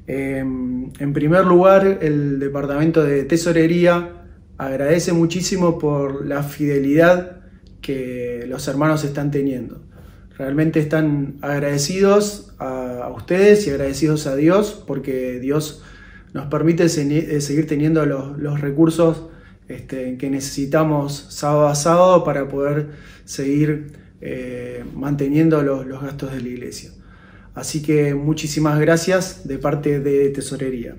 En primer lugar, el Departamento de Tesorería agradece muchísimo por la fidelidad que los hermanos están teniendo. Realmente están agradecidos a ustedes y agradecidos a Dios porque Dios nos permite seguir teniendo los recursos que necesitamos sábado a sábado para poder seguir manteniendo los gastos de la iglesia. Así que muchísimas gracias de parte de Tesorería.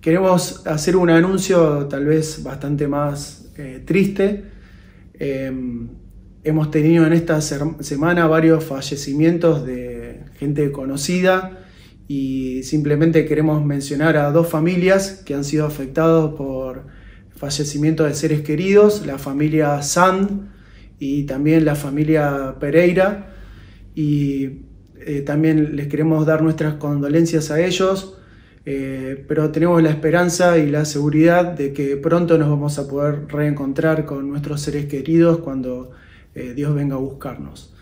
Queremos hacer un anuncio tal vez bastante más triste. Hemos tenido en esta semana varios fallecimientos de gente conocida y simplemente queremos mencionar a dos familias que han sido afectados por fallecimiento de seres queridos, la familia Sand y también la familia Pereira, y también les queremos dar nuestras condolencias a ellos, pero tenemos la esperanza y la seguridad de que pronto nos vamos a poder reencontrar con nuestros seres queridos cuando Dios venga a buscarnos.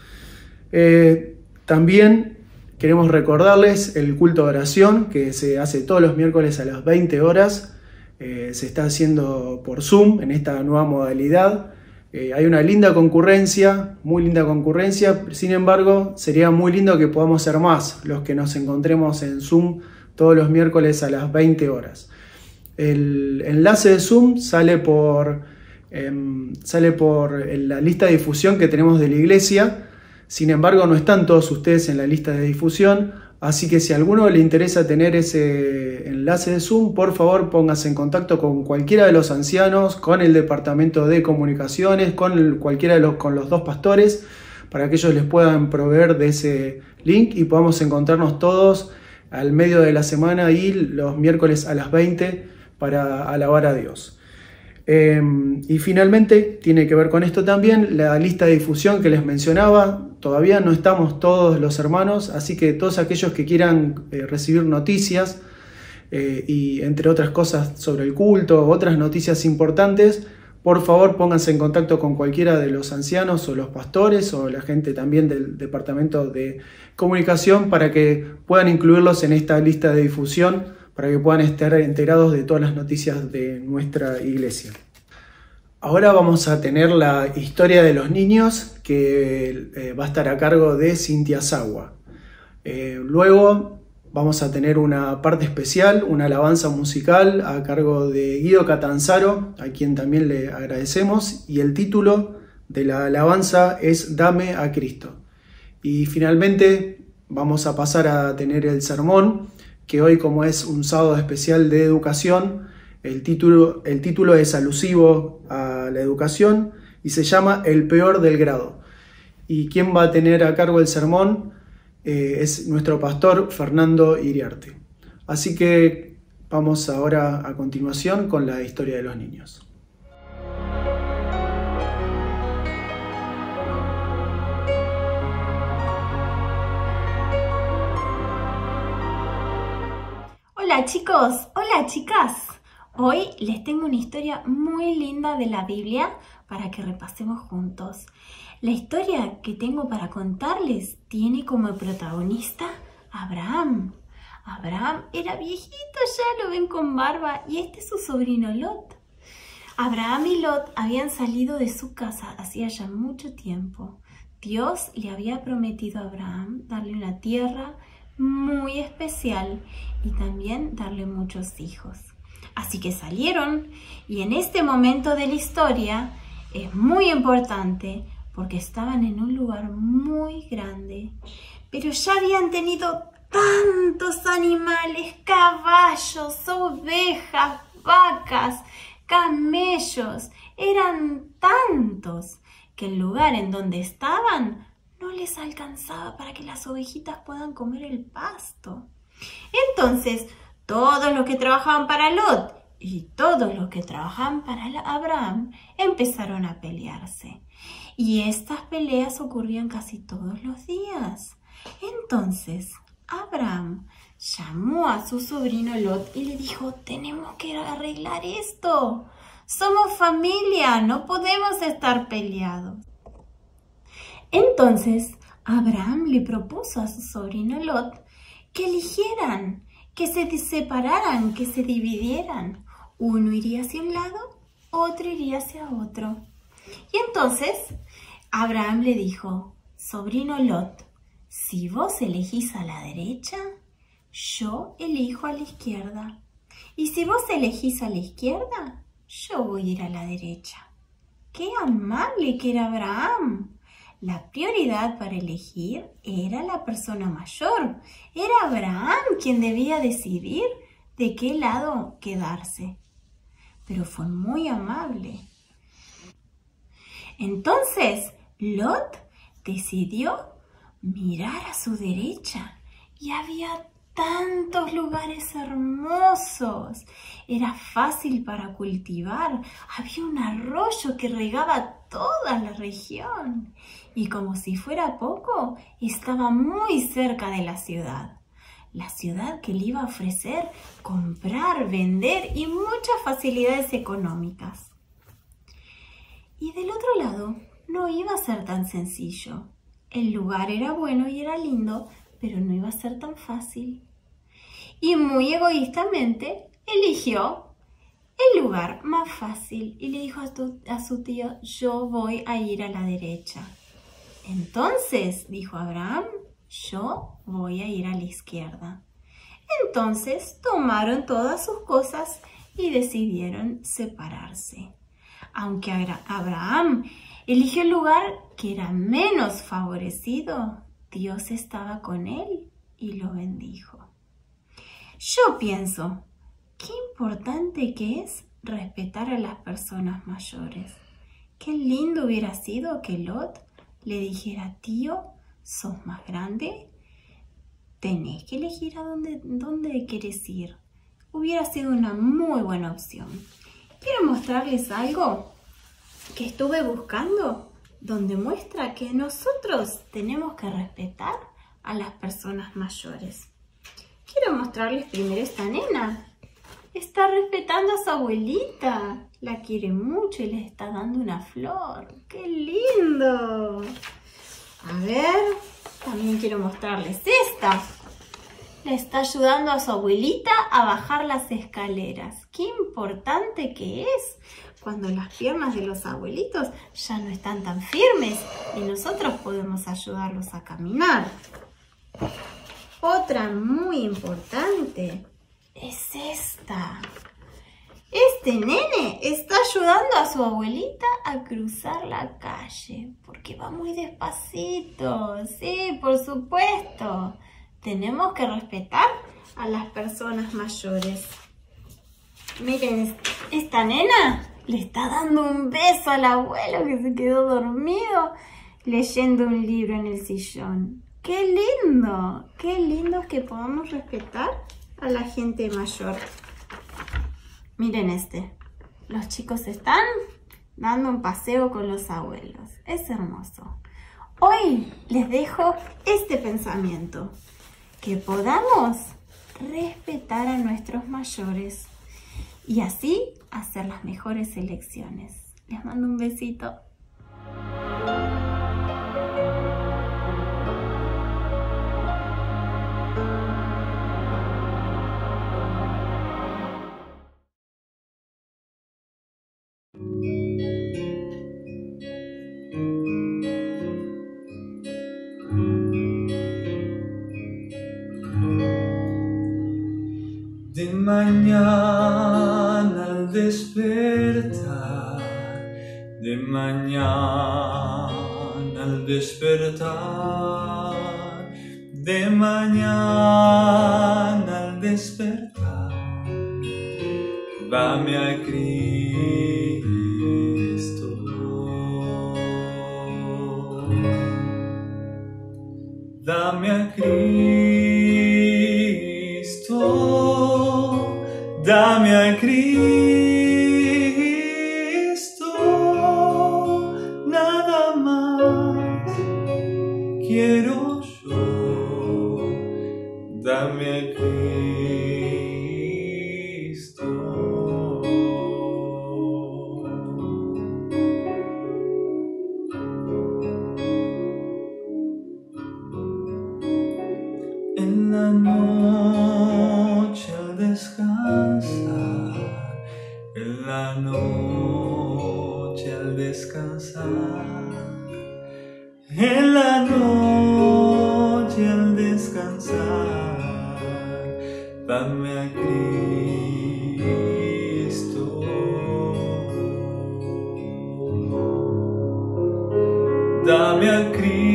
También queremos recordarles el culto de oración que se hace todos los miércoles a las 20 horas. Se está haciendo por Zoom en esta nueva modalidad. Hay una linda concurrencia, muy linda concurrencia. Sin embargo, sería muy lindo que podamos ser más los que nos encontremos en Zoom todos los miércoles a las 20 horas. El enlace de Zoom sale por la lista de difusión que tenemos de la iglesia. Sin embargo, no están todos ustedes en la lista de difusión, así que si a alguno le interesa tener ese enlace de Zoom, por favor póngase en contacto con cualquiera de los ancianos, con el departamento de comunicaciones, con los dos pastores, para que ellos les puedan proveer de ese link y podamos encontrarnos todos al medio de la semana y los miércoles a las 20 para alabar a Dios. Y finalmente, tiene que ver con esto también, la lista de difusión que les mencionaba. Todavía no estamos todos los hermanos, así que todos aquellos que quieran recibir noticias y entre otras cosas sobre el culto, otras noticias importantes, por favor pónganse en contacto con cualquiera de los ancianos o los pastores o la gente también del departamento de comunicación para que puedan incluirlos en esta lista de difusión, para que puedan estar enterados de todas las noticias de nuestra iglesia. Ahora vamos a tener la historia de los niños que va a estar a cargo de Cintia Sagua. Luego vamos a tener una parte especial, una alabanza musical a cargo de Guido Catanzaro, a quien también le agradecemos, y el título de la alabanza es Dame a Cristo. Y finalmente vamos a pasar a tener el sermón que hoy, como es un sábado especial de educación, el título es alusivo a la educación y se llama El peor del grado. Y quien va a tener a cargo el sermón es nuestro pastor Fernando Iriarte. Así que vamos ahora a continuación con la historia de los niños. Hola chicos, hola chicas. Hoy les tengo una historia muy linda de la Biblia para que repasemos juntos. La historia que tengo para contarles tiene como protagonista a Abraham. Abraham era viejito, ya lo ven con barba, y este es su sobrino Lot. Abraham y Lot habían salido de su casa hacía ya mucho tiempo. Dios le había prometido a Abraham darle una tierra muy especial y también darle muchos hijos. Así que salieron, y en este momento de la historia es muy importante porque estaban en un lugar muy grande, pero ya habían tenido tantos animales, caballos, ovejas, vacas, camellos, eran tantos que el lugar en donde estaban no les alcanzaba para que las ovejitas puedan comer el pasto. Entonces, todos los que trabajaban para Lot y todos los que trabajaban para Abraham empezaron a pelearse. Y estas peleas ocurrían casi todos los días. Entonces, Abraham llamó a su sobrino Lot y le dijo: tenemos que arreglar esto. Somos familia, no podemos estar peleados. Entonces, Abraham le propuso a su sobrino Lot que eligieran, que se separaran, que se dividieran. Uno iría hacia un lado, otro iría hacia otro. Y entonces, Abraham le dijo: sobrino Lot, si vos elegís a la derecha, yo elijo a la izquierda. Y si vos elegís a la izquierda, yo voy a ir a la derecha. ¡Qué amable que era Abraham! La prioridad para elegir era la persona mayor. Era Abraham quien debía decidir de qué lado quedarse. Pero fue muy amable. Entonces, Lot decidió mirar a su derecha y había tantos lugares hermosos. Era fácil para cultivar. Había un arroyo que regaba toda la región. Y como si fuera poco, estaba muy cerca de la ciudad. La ciudad que le iba a ofrecer comprar, vender y muchas facilidades económicas. Y del otro lado, no iba a ser tan sencillo. El lugar era bueno y era lindo, pero no iba a ser tan fácil. Y muy egoístamente eligió el lugar más fácil y le dijo a su tío: yo voy a ir a la derecha. Entonces, dijo Abraham, yo voy a ir a la izquierda. Entonces tomaron todas sus cosas y decidieron separarse. Aunque Abraham eligió el lugar que era menos favorecido, Dios estaba con él y lo bendijo. Yo pienso, qué importante que es respetar a las personas mayores. Qué lindo hubiera sido que Lot le dijera: tío, sos más grande, tenés que elegir a dónde querés ir. Hubiera sido una muy buena opción. Quiero mostrarles algo que estuve buscando, donde muestra que nosotros tenemos que respetar a las personas mayores. Quiero mostrarles primero esta nena. Está respetando a su abuelita. La quiere mucho y le está dando una flor. ¡Qué lindo! A ver, también quiero mostrarles esta. Le está ayudando a su abuelita a bajar las escaleras. ¡Qué importante que es! Cuando las piernas de los abuelitos ya no están tan firmes y nosotros podemos ayudarlos a caminar. Otra muy importante es esta. Este nene está ayudando a su abuelita a cruzar la calle porque va muy despacito. Sí, por supuesto. tenemos que respetar a las personas mayores. Miren, esta nena le está dando un beso al abuelo que se quedó dormido leyendo un libro en el sillón. ¡Qué lindo! ¡Qué lindo que podamos respetar a la gente mayor! Miren este. Los chicos están dando un paseo con los abuelos. Es hermoso. Hoy les dejo este pensamiento. Que podamos respetar a nuestros mayores y así hacer las mejores elecciones. Les mando un besito. De mañana al despertar, de mañana al despertar, de mañana al despertar, dame a Cristo. Dame a Cristo, dame a Cristo, nada más quiero yo, dame a Cristo. En la noche al descansar, en la noche al descansar, en la noche al descansar, dame a Cristo. Dame a Cristo,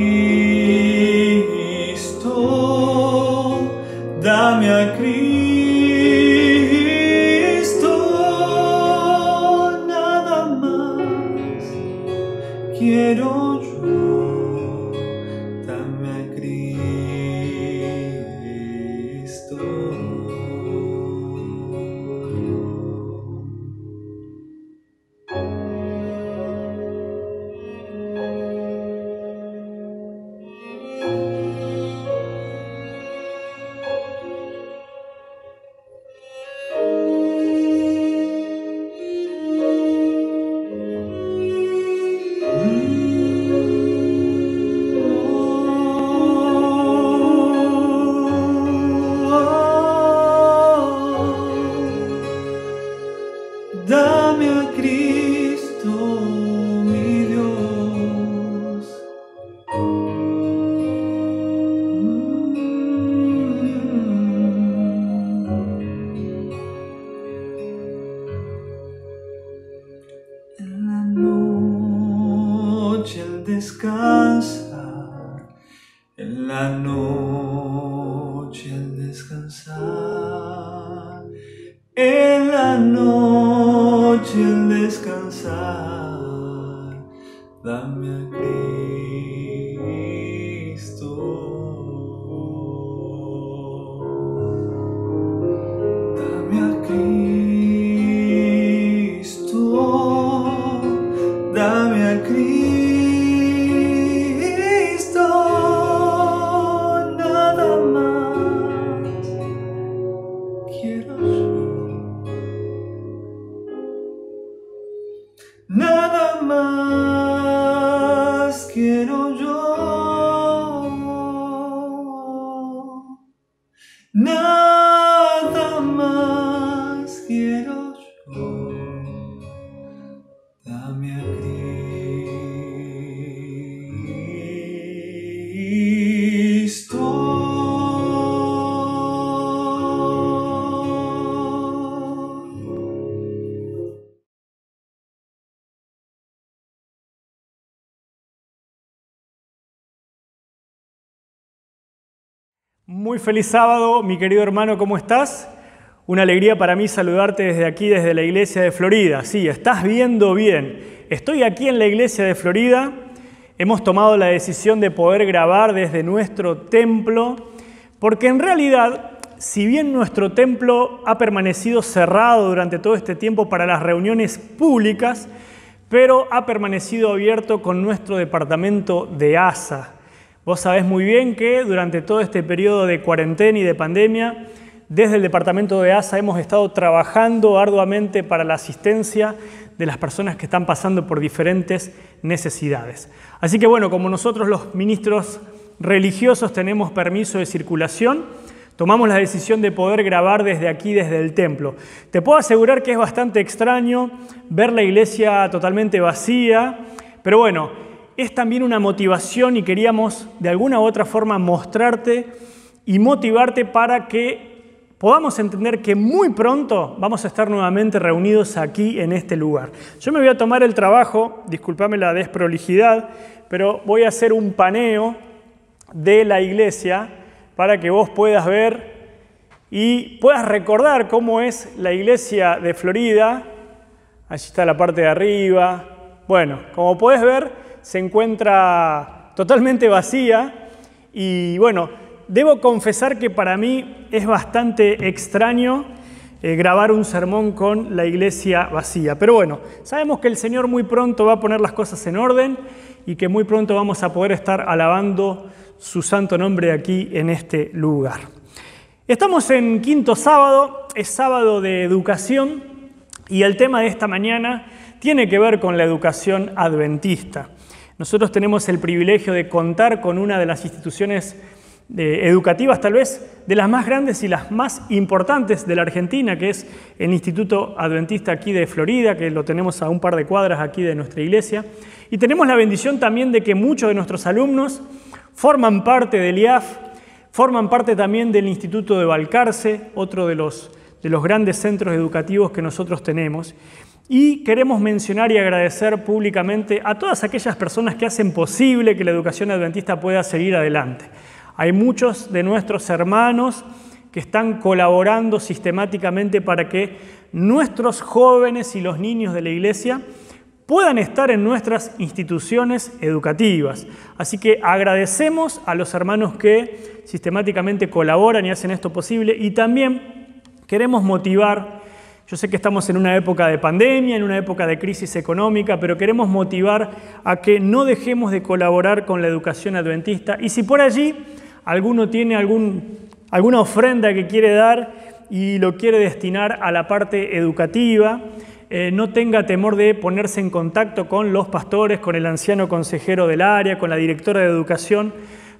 dame a Cristo, nada más quiero yo, dame a Cristo. Dame a Cristo, mi Dios. En la noche al descansar, en la noche al descansar, en la noche al descansar, dame a Cristo. Dame a Cristo, dame a Cristo, nada más quiero yo. Nada más quiero yo, nada más quiero yo, dame a Cristo. Muy feliz sábado, mi querido hermano, ¿cómo estás? Una alegría para mí saludarte desde aquí, desde la iglesia de Florida. Sí, estás viendo bien. Estoy aquí en la iglesia de Florida. Hemos tomado la decisión de poder grabar desde nuestro templo, porque en realidad, si bien nuestro templo ha permanecido cerrado durante todo este tiempo para las reuniones públicas, pero ha permanecido abierto con nuestro departamento de ASA. Vos sabés muy bien que durante todo este periodo de cuarentena y de pandemia, desde el departamento de ASA hemos estado trabajando arduamente para la asistencia de las personas que están pasando por diferentes necesidades. Así que bueno, como nosotros los ministros religiosos tenemos permiso de circulación, tomamos la decisión de poder grabar desde aquí, desde el templo. Te puedo asegurar que es bastante extraño ver la iglesia totalmente vacía, pero bueno, es también una motivación y queríamos de alguna u otra forma mostrarte y motivarte para que podamos entender que muy pronto vamos a estar nuevamente reunidos aquí en este lugar. Yo me voy a tomar el trabajo, discúlpame la desprolijidad, pero voy a hacer un paneo de la iglesia para que vos puedas ver y puedas recordar cómo es la iglesia de Florida. Allí está la parte de arriba. Bueno, como podés ver, se encuentra totalmente vacía y bueno, debo confesar que para mí es bastante extraño grabar un sermón con la iglesia vacía. Pero bueno, sabemos que el Señor muy pronto va a poner las cosas en orden y que muy pronto vamos a poder estar alabando su santo nombre aquí en este lugar. Estamos en quinto sábado, es sábado de educación y el tema de esta mañana tiene que ver con la educación adventista. Nosotros tenemos el privilegio de contar con una de las instituciones educativas, tal vez de las más grandes y las más importantes de la Argentina, que es el Instituto Adventista aquí de Florida, que lo tenemos a un par de cuadras aquí de nuestra iglesia. Y tenemos la bendición también de que muchos de nuestros alumnos forman parte del IAF, forman parte también del Instituto de Balcarce, otro de los grandes centros educativos que nosotros tenemos. Y queremos mencionar y agradecer públicamente a todas aquellas personas que hacen posible que la educación adventista pueda seguir adelante. Hay muchos de nuestros hermanos que están colaborando sistemáticamente para que nuestros jóvenes y los niños de la iglesia puedan estar en nuestras instituciones educativas. Así que agradecemos a los hermanos que sistemáticamente colaboran y hacen esto posible y también queremos motivar. Yo sé que estamos en una época de pandemia, en una época de crisis económica, pero queremos motivar a que no dejemos de colaborar con la educación adventista. Y si por allí alguno tiene alguna ofrenda que quiere dar y lo quiere destinar a la parte educativa, no tenga temor de ponerse en contacto con los pastores, con el anciano consejero del área, con la directora de educación,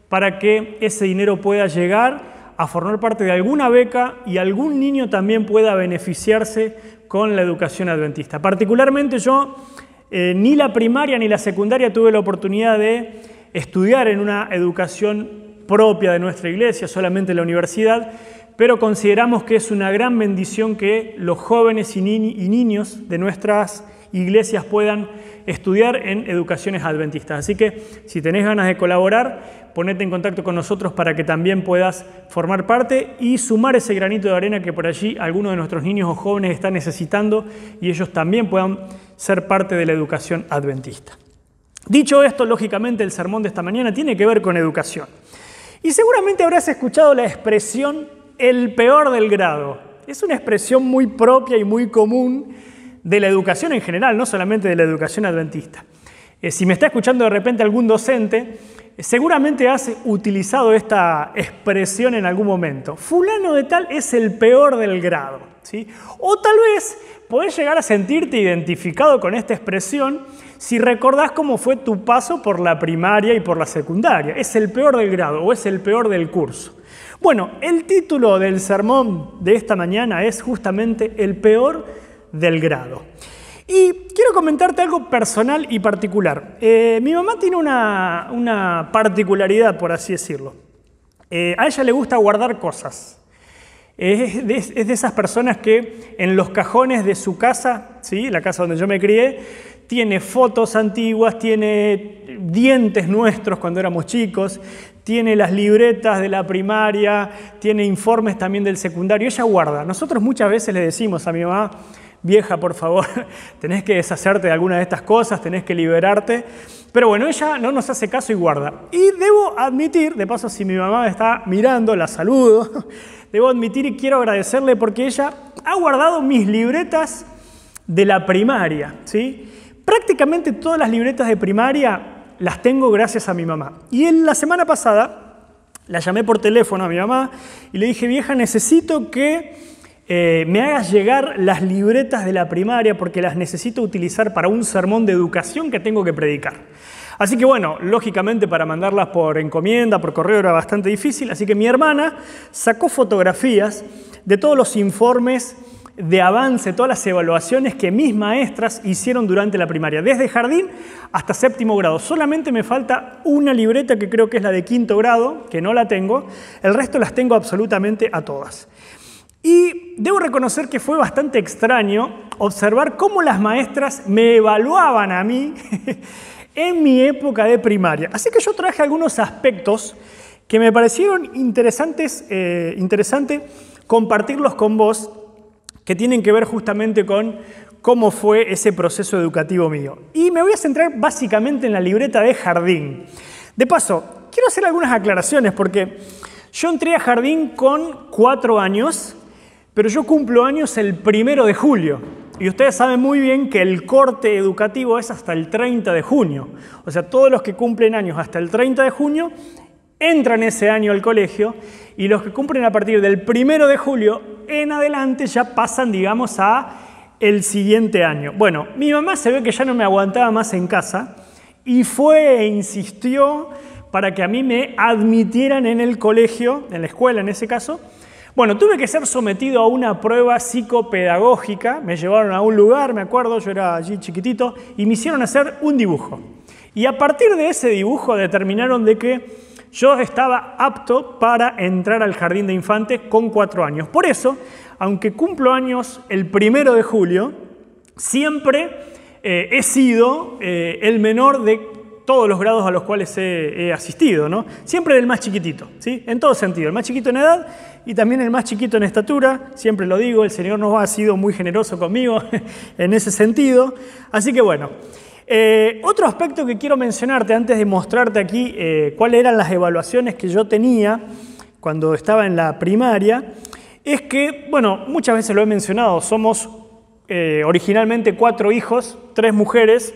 para que ese dinero pueda llegar a formar parte de alguna beca y algún niño también pueda beneficiarse con la educación adventista. Particularmente yo, ni la primaria ni la secundaria tuve la oportunidad de estudiar en una educación propia de nuestra iglesia, solamente en la universidad, pero consideramos que es una gran bendición que los jóvenes y niños de nuestras iglesias puedan estudiar en educaciones adventistas. Así que si tenés ganas de colaborar, ponete en contacto con nosotros para que también puedas formar parte y sumar ese granito de arena que por allí algunos de nuestros niños o jóvenes están necesitando y ellos también puedan ser parte de la educación adventista. Dicho esto, lógicamente el sermón de esta mañana tiene que ver con educación. Y seguramente habrás escuchado la expresión el peor del grado. Es una expresión muy propia y muy común de la educación en general, no solamente de la educación adventista. Si me está escuchando de repente algún docente, seguramente has utilizado esta expresión en algún momento. Fulano de tal es el peor del grado, ¿sí? O tal vez podés llegar a sentirte identificado con esta expresión si recordás cómo fue tu paso por la primaria y por la secundaria. Es el peor del grado o es el peor del curso. Bueno, el título del sermón de esta mañana es justamente el peor del grado. Y quiero comentarte algo personal y particular. Mi mamá tiene una particularidad, por así decirlo. A ella le gusta guardar cosas. Es de esas personas que en los cajones de su casa, ¿sí? La casa donde yo me crié, tiene fotos antiguas, tiene dientes nuestros cuando éramos chicos, tiene las libretas de la primaria, tiene informes también del secundario, ella guarda. Nosotros muchas veces le decimos a mi mamá, vieja, por favor, tenés que deshacerte de alguna de estas cosas, tenés que liberarte. Pero bueno, ella no nos hace caso y guarda. Y debo admitir, de paso, si mi mamá me está mirando, la saludo, debo admitir y quiero agradecerle porque ella ha guardado mis libretas de la primaria, ¿sí? Prácticamente todas las libretas de primaria las tengo gracias a mi mamá. Y en la semana pasada la llamé por teléfono a mi mamá y le dije, vieja, necesito que me hagas llegar las libretas de la primaria porque las necesito utilizar para un sermón de educación que tengo que predicar. Así que bueno, lógicamente para mandarlas por encomienda, por correo era bastante difícil, así que mi hermana sacó fotografías de todos los informes de avance, todas las evaluaciones que mis maestras hicieron durante la primaria, desde jardín hasta 7º grado. Solamente me falta una libreta que creo que es la de 5º grado, que no la tengo, el resto las tengo absolutamente a todas. Y debo reconocer que fue bastante extraño observar cómo las maestras me evaluaban a mí en mi época de primaria. Así que yo traje algunos aspectos que me parecieron interesante compartirlos con vos, que tienen que ver justamente con cómo fue ese proceso educativo mío. Y me voy a centrar básicamente en la libreta de jardín. De paso, quiero hacer algunas aclaraciones porque yo entré a jardín con 4 años, pero yo cumplo años el 1 de julio. Y ustedes saben muy bien que el corte educativo es hasta el 30 de junio. O sea, todos los que cumplen años hasta el 30 de junio entran ese año al colegio y los que cumplen a partir del 1 de julio en adelante ya pasan, digamos, a el siguiente año. Bueno, mi mamá se ve que ya no me aguantaba más en casa y fue e insistió para que a mí me admitieran en el colegio, en la escuela en ese caso. Bueno, tuve que ser sometido a una prueba psicopedagógica, me llevaron a un lugar, me acuerdo, yo era allí chiquitito, y me hicieron hacer un dibujo. Y a partir de ese dibujo determinaron de que yo estaba apto para entrar al jardín de infantes con 4 años. Por eso, aunque cumplo años el 1 de julio, siempre he sido el menor de todos los grados a los cuales he asistido, ¿no? Siempre el más chiquitito, ¿sí? En todo sentido, el más chiquito en edad y también el más chiquito en estatura, siempre lo digo, el Señor nos ha sido muy generoso conmigo en ese sentido. Así que bueno, otro aspecto que quiero mencionarte antes de mostrarte aquí cuáles eran las evaluaciones que yo tenía cuando estaba en la primaria, es que, bueno, muchas veces lo he mencionado, somos originalmente 4 hijos, 3 mujeres,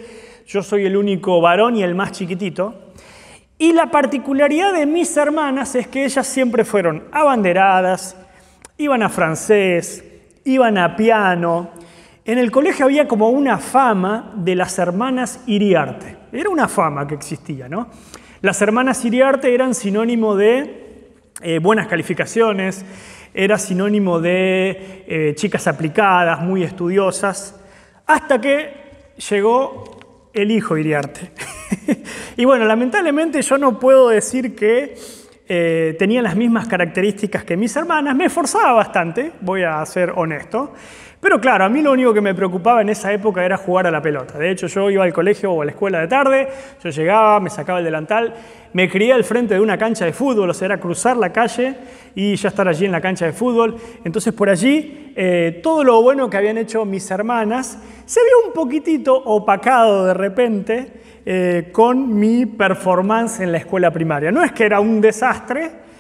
yo soy el único varón y el más chiquitito. Y la particularidad de mis hermanas es que ellas siempre fueron abanderadas, iban a francés, iban a piano. En el colegio había como una fama de las hermanas Iriarte. Era una fama que existía, ¿no? Las hermanas Iriarte eran sinónimo de buenas calificaciones, era sinónimo de chicas aplicadas, muy estudiosas, hasta que llegó el hijo Iriarte. Y bueno, lamentablemente yo no puedo decir que tenía las mismas características que mis hermanas. Me esforzaba bastante, voy a ser honesto. Pero claro, a mí lo único que me preocupaba en esa época era jugar a la pelota. De hecho, yo iba al colegio o a la escuela de tarde, yo llegaba, me sacaba el delantal, me crié al frente de una cancha de fútbol, o sea, era cruzar la calle y ya estar allí en la cancha de fútbol. Entonces, por allí, todo lo bueno que habían hecho mis hermanas se vio un poquitito opacado de repente con mi performance en la escuela primaria. No es que era un desastre,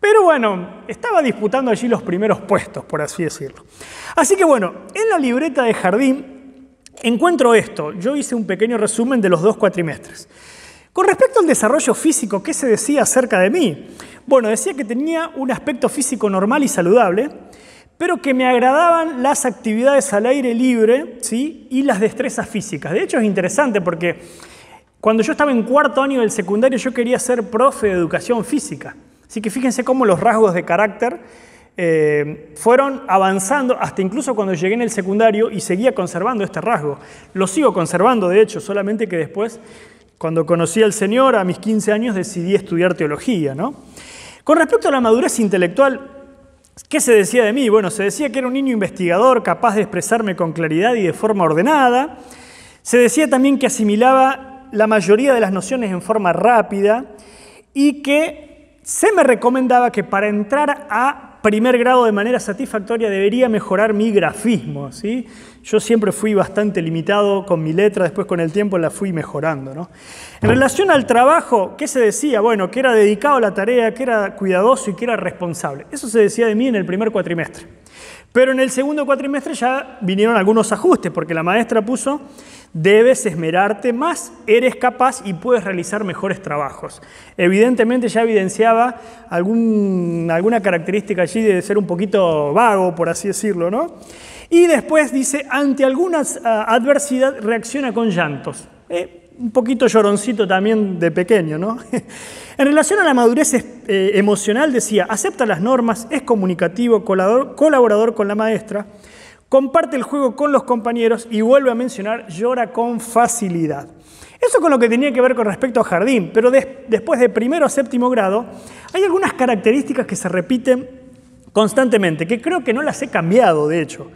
pero bueno, estaba disputando allí los primeros puestos, por así decirlo. Así que bueno, en la libreta de jardín encuentro esto. Yo hice un pequeño resumen de los 2 cuatrimestres. Con respecto al desarrollo físico, ¿qué se decía acerca de mí? Bueno, decía que tenía un aspecto físico normal y saludable, pero que me agradaban las actividades al aire libre, ¿sí? Y las destrezas físicas. De hecho, es interesante porque cuando yo estaba en 4º año del secundario, yo quería ser profe de educación física. Así que fíjense cómo los rasgos de carácter fueron avanzando hasta incluso cuando llegué en el secundario y seguía conservando este rasgo. Lo sigo conservando, de hecho, solamente que después, cuando conocí al Señor, a mis 15 años, decidí estudiar teología, ¿no? Con respecto a la madurez intelectual, ¿qué se decía de mí? Bueno, se decía que era un niño investigador, capaz de expresarme con claridad y de forma ordenada. Se decía también que asimilaba la mayoría de las nociones en forma rápida y que se me recomendaba que para entrar a primer grado de manera satisfactoria debería mejorar mi grafismo, ¿sí? Yo siempre fui bastante limitado con mi letra, después con el tiempo la fui mejorando, ¿no? En relación al trabajo, ¿qué se decía? Bueno, que era dedicado a la tarea, que era cuidadoso y que era responsable. Eso se decía de mí en el primer cuatrimestre. Pero en el segundo cuatrimestre ya vinieron algunos ajustes, porque la maestra puso: debes esmerarte más, eres capaz y puedes realizar mejores trabajos. Evidentemente ya evidenciaba alguna característica allí de ser un poquito vago, por así decirlo, ¿no? Y después dice: ante alguna adversidad reacciona con llantos. Un poquito lloroncito también de pequeño, ¿no? En relación a la madurez emocional decía: acepta las normas, es comunicativo, colaborador con la maestra, comparte el juego con los compañeros y vuelve a mencionar, llora con facilidad. Eso con lo que tenía que ver con respecto a jardín, pero después de primero a séptimo grado hay algunas características que se repiten constantemente, que creo que no las he cambiado, de hecho.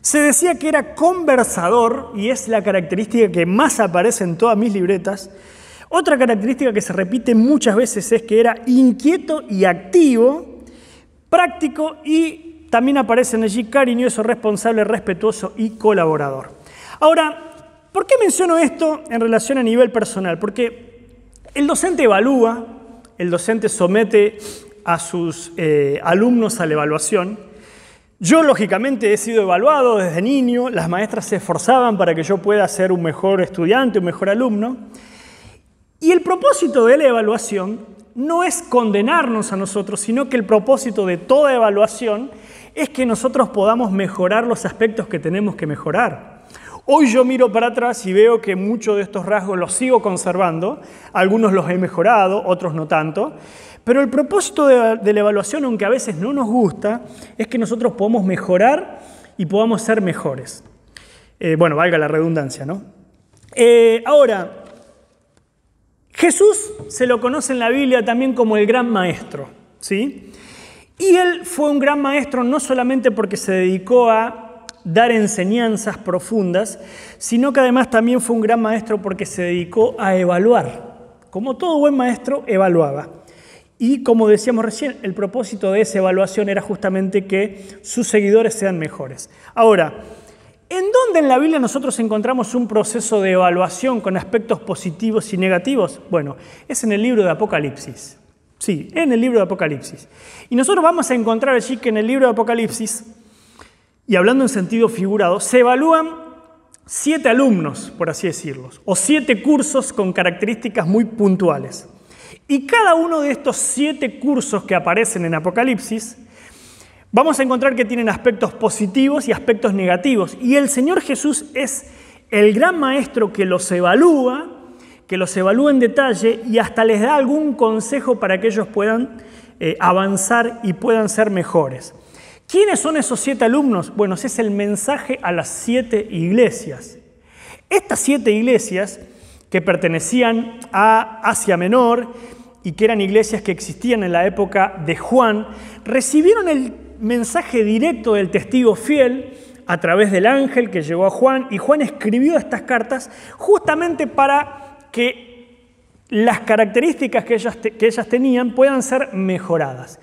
Se decía que era conversador, y es la característica que más aparece en todas mis libretas. Otra característica que se repite muchas veces es que era inquieto y activo, práctico, y también aparecen allí cariñoso, responsable, respetuoso y colaborador. Ahora, ¿por qué menciono esto en relación a nivel personal? Porque el docente evalúa, el docente somete a sus alumnos a la evaluación. Yo, lógicamente, he sido evaluado desde niño, las maestras se esforzaban para que yo pueda ser un mejor estudiante, un mejor alumno. Y el propósito de la evaluación no es condenarnos a nosotros, sino que el propósito de toda evaluación es que nosotros podamos mejorar los aspectos que tenemos que mejorar. Hoy yo miro para atrás y veo que muchos de estos rasgos los sigo conservando, algunos los he mejorado, otros no tanto. Pero el propósito de la evaluación, aunque a veces no nos gusta, es que nosotros podamos mejorar y podamos ser mejores. Bueno, valga la redundancia, ¿no? Ahora, Jesús se lo conoce en la Biblia también como el gran maestro, ¿sí? Y él fue un gran maestro no solamente porque se dedicó a dar enseñanzas profundas, sino que además también fue un gran maestro porque se dedicó a evaluar. Como todo buen maestro, evaluaba. Y como decíamos recién, el propósito de esa evaluación era justamente que sus seguidores sean mejores. Ahora, ¿en dónde en la Biblia nosotros encontramos un proceso de evaluación con aspectos positivos y negativos? Bueno, es en el libro de Apocalipsis. Sí, en el libro de Apocalipsis. Y nosotros vamos a encontrar allí que en el libro de Apocalipsis, y hablando en sentido figurado, se evalúan 7 alumnos, por así decirlo, o 7 cursos con características muy puntuales. Y cada uno de estos 7 cursos que aparecen en Apocalipsis, vamos a encontrar que tienen aspectos positivos y aspectos negativos. Y el Señor Jesús es el gran maestro que los evalúa en detalle y hasta les da algún consejo para que ellos puedan avanzar y puedan ser mejores. ¿Quiénes son esos 7 alumnos? Bueno, ese es el mensaje a las 7 iglesias. Estas 7 iglesias que pertenecían a Asia Menor y que eran iglesias que existían en la época de Juan, recibieron el mensaje directo del testigo fiel a través del ángel que llegó a Juan, y Juan escribió estas cartas justamente para que las características que ellas tenían puedan ser mejoradas.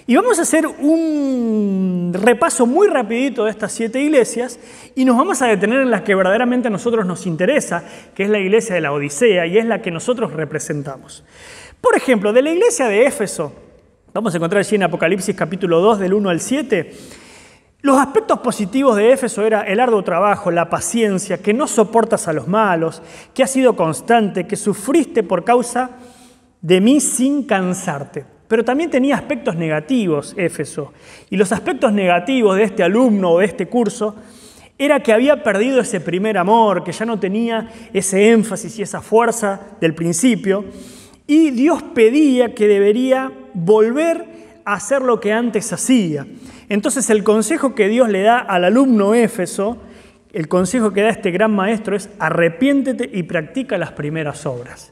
Y vamos a hacer un repaso muy rapidito de estas 7 iglesias y nos vamos a detener en las que verdaderamente a nosotros nos interesa, que es la iglesia de la Odisea y es la que nosotros representamos. Por ejemplo, de la iglesia de Éfeso, vamos a encontrar allí en Apocalipsis capítulo 2 del 1 al 7, los aspectos positivos de Éfeso era el arduo trabajo, la paciencia, que no soportas a los malos, que has sido constante, que sufriste por causa de mí sin cansarte. Pero también tenía aspectos negativos, Éfeso. Y los aspectos negativos de este alumno o de este curso era que había perdido ese primer amor, que ya no tenía ese énfasis y esa fuerza del principio. Y Dios pedía que debería volver a hacer lo que antes hacía. Entonces el consejo que Dios le da al alumno Éfeso, el consejo que da este gran maestro es: arrepiéntete y practica las primeras obras.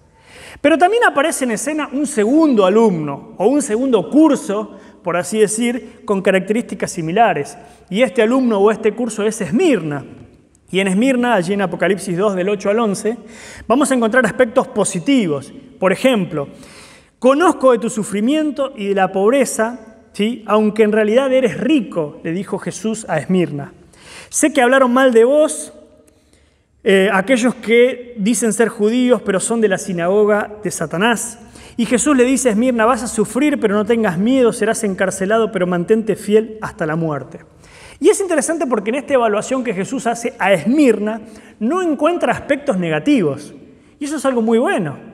Pero también aparece en escena un segundo alumno o un segundo curso, por así decir, con características similares. Y este alumno o este curso es Esmirna. Y en Esmirna, allí en Apocalipsis 2 del 8 al 11, vamos a encontrar aspectos positivos. Por ejemplo, Conozco de tu sufrimiento y de la pobreza, ¿sí? Aunque en realidad eres rico, le dijo Jesús a Esmirna. Sé que hablaron mal de vos aquellos que dicen ser judíos, pero son de la sinagoga de Satanás. Y Jesús le dice a Esmirna, vas a sufrir, pero no tengas miedo, serás encarcelado, pero mantente fiel hasta la muerte. Y es interesante porque en esta evaluación que Jesús hace a Esmirna, no encuentra aspectos negativos. Y eso es algo muy bueno,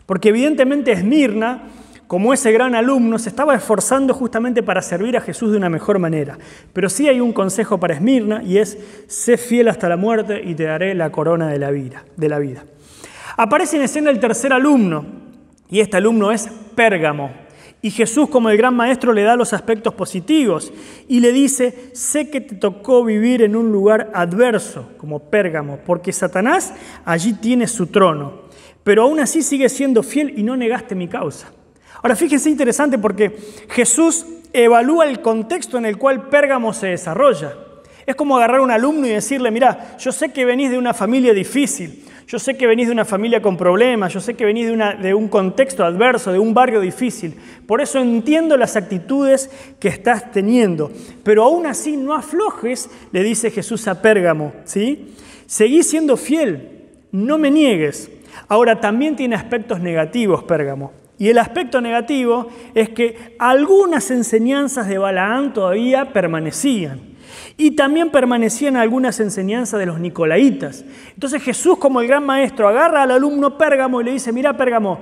porque evidentemente Esmirna, como ese gran alumno, se estaba esforzando justamente para servir a Jesús de una mejor manera. Pero sí hay un consejo para Esmirna y es, sé fiel hasta la muerte y te daré la corona de la vida. Aparece en escena el tercer alumno, y este alumno es Pérgamo. Y Jesús, como el gran maestro, le da los aspectos positivos y le dice, sé que te tocó vivir en un lugar adverso, como Pérgamo, porque Satanás allí tiene su trono, pero aún así sigues siendo fiel y no negaste mi causa. Ahora, fíjense interesante porque Jesús evalúa el contexto en el cual Pérgamo se desarrolla. Es como agarrar a un alumno y decirle, mira, yo sé que venís de una familia difícil, yo sé que venís de una familia con problemas, yo sé que venís de un contexto adverso, de un barrio difícil. Por eso entiendo las actitudes que estás teniendo. Pero aún así no aflojes, le dice Jesús a Pérgamo, ¿sí? Seguí siendo fiel, no me niegues. Ahora, también tiene aspectos negativos Pérgamo. Y el aspecto negativo es que algunas enseñanzas de Balaán todavía permanecían. Y también permanecían algunas enseñanzas de los nicolaitas. Entonces Jesús, como el gran maestro, agarra al alumno Pérgamo y le dice, mira Pérgamo,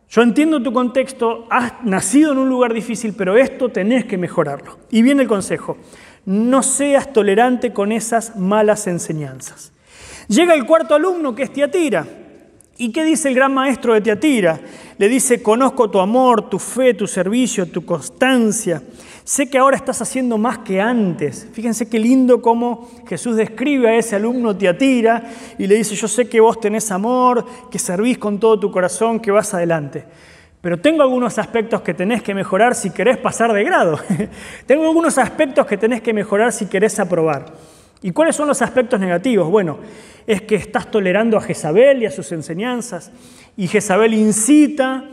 yo entiendo tu contexto, has nacido en un lugar difícil, pero esto tenés que mejorarlo. Y viene el consejo, no seas tolerante con esas malas enseñanzas. Llega el cuarto alumno, que es Tiatira. ¿Y qué dice el gran maestro de Tiatira? Le dice, conozco tu amor, tu fe, tu servicio, tu constancia. Sé que ahora estás haciendo más que antes. Fíjense qué lindo cómo Jesús describe a ese alumno Tiatira y le dice, yo sé que vos tenés amor, que servís con todo tu corazón, que vas adelante. Pero tengo algunos aspectos que tenés que mejorar si querés pasar de grado. Tengo algunos aspectos que tenés que mejorar si querés aprobar. ¿Y cuáles son los aspectos negativos? Bueno, es que estás tolerando a Jezabel y a sus enseñanzas. Y Jezabel incita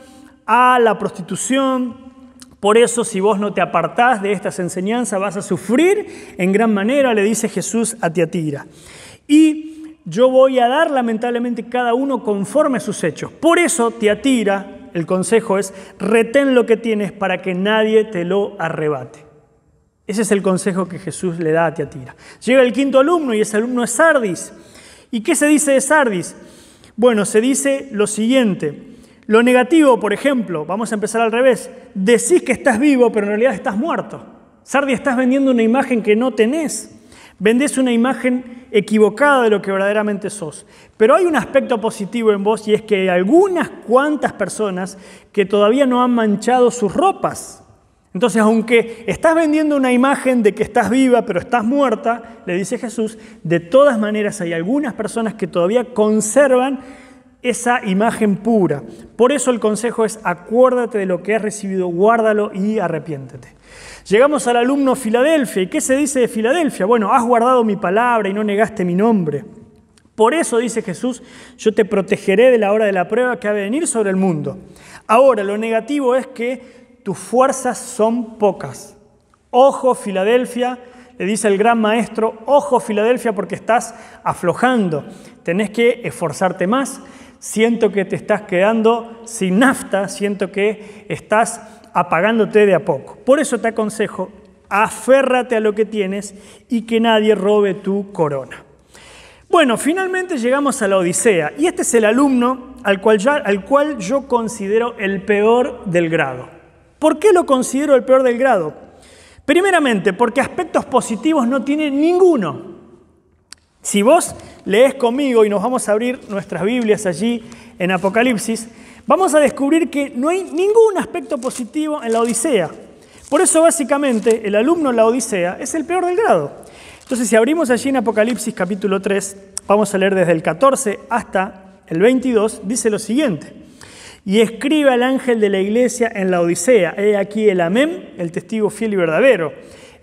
a la prostitución. Por eso, si vos no te apartás de estas enseñanzas, vas a sufrir en gran manera, le dice Jesús a Tiatira. Y yo voy a dar, lamentablemente, cada uno conforme a sus hechos. Por eso, Tiatira, el consejo es, retén lo que tienes para que nadie te lo arrebate. Ese es el consejo que Jesús le da a Tiatira. Llega el quinto alumno y ese alumno es Sardis. ¿Y qué se dice de Sardis? Bueno, se dice lo siguiente. Lo negativo, por ejemplo, vamos a empezar al revés. Decís que estás vivo, pero en realidad estás muerto. Sardis, estás vendiendo una imagen que no tenés. Vendés una imagen equivocada de lo que verdaderamente sos. Pero hay un aspecto positivo en vos y es que hay algunas cuantas personas que todavía no han manchado sus ropas. Entonces, aunque estás vendiendo una imagen de que estás viva, pero estás muerta, le dice Jesús, de todas maneras hay algunas personas que todavía conservan esa imagen pura. Por eso el consejo es, acuérdate de lo que has recibido, guárdalo y arrepiéntete. Llegamos al alumno Filadelfia. ¿Y qué se dice de Filadelfia? Bueno, has guardado mi palabra y no negaste mi nombre. Por eso, dice Jesús, yo te protegeré de la hora de la prueba que ha de venir sobre el mundo. Ahora, lo negativo es que tus fuerzas son pocas. Ojo, Filadelfia, le dice el gran maestro, ojo, Filadelfia, porque estás aflojando. Tenés que esforzarte más. Siento que te estás quedando sin nafta, siento que estás apagándote de a poco. Por eso te aconsejo, aférrate a lo que tienes y que nadie robe tu corona. Bueno, finalmente llegamos a la Odisea, y este es el alumno al cual yo considero el peor del grado. ¿Por qué lo considero el peor del grado? Primeramente, porque aspectos positivos no tiene ninguno. Si vos lees conmigo y nos vamos a abrir nuestras Biblias allí en Apocalipsis, vamos a descubrir que no hay ningún aspecto positivo en la Odisea. Por eso, básicamente, el alumno en la Odisea es el peor del grado. Entonces, si abrimos allí en Apocalipsis capítulo 3, vamos a leer desde el 14 hasta el 22, dice lo siguiente. Y escribe al ángel de la iglesia en la Odisea, he aquí el Amén, el testigo fiel y verdadero.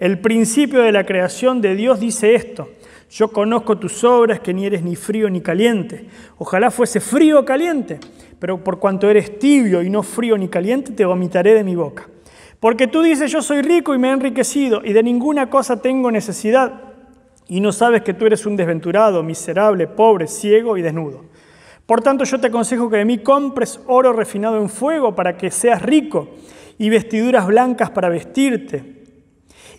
El principio de la creación de Dios dice esto: Yo conozco tus obras, que ni eres ni frío ni caliente. Ojalá fuese frío o caliente, pero por cuanto eres tibio y no frío ni caliente, te vomitaré de mi boca. Porque tú dices, yo soy rico y me he enriquecido, y de ninguna cosa tengo necesidad, y no sabes que tú eres un desventurado, miserable, pobre, ciego y desnudo. Por tanto, yo te aconsejo que de mí compres oro refinado en fuego para que seas rico, y vestiduras blancas para vestirte,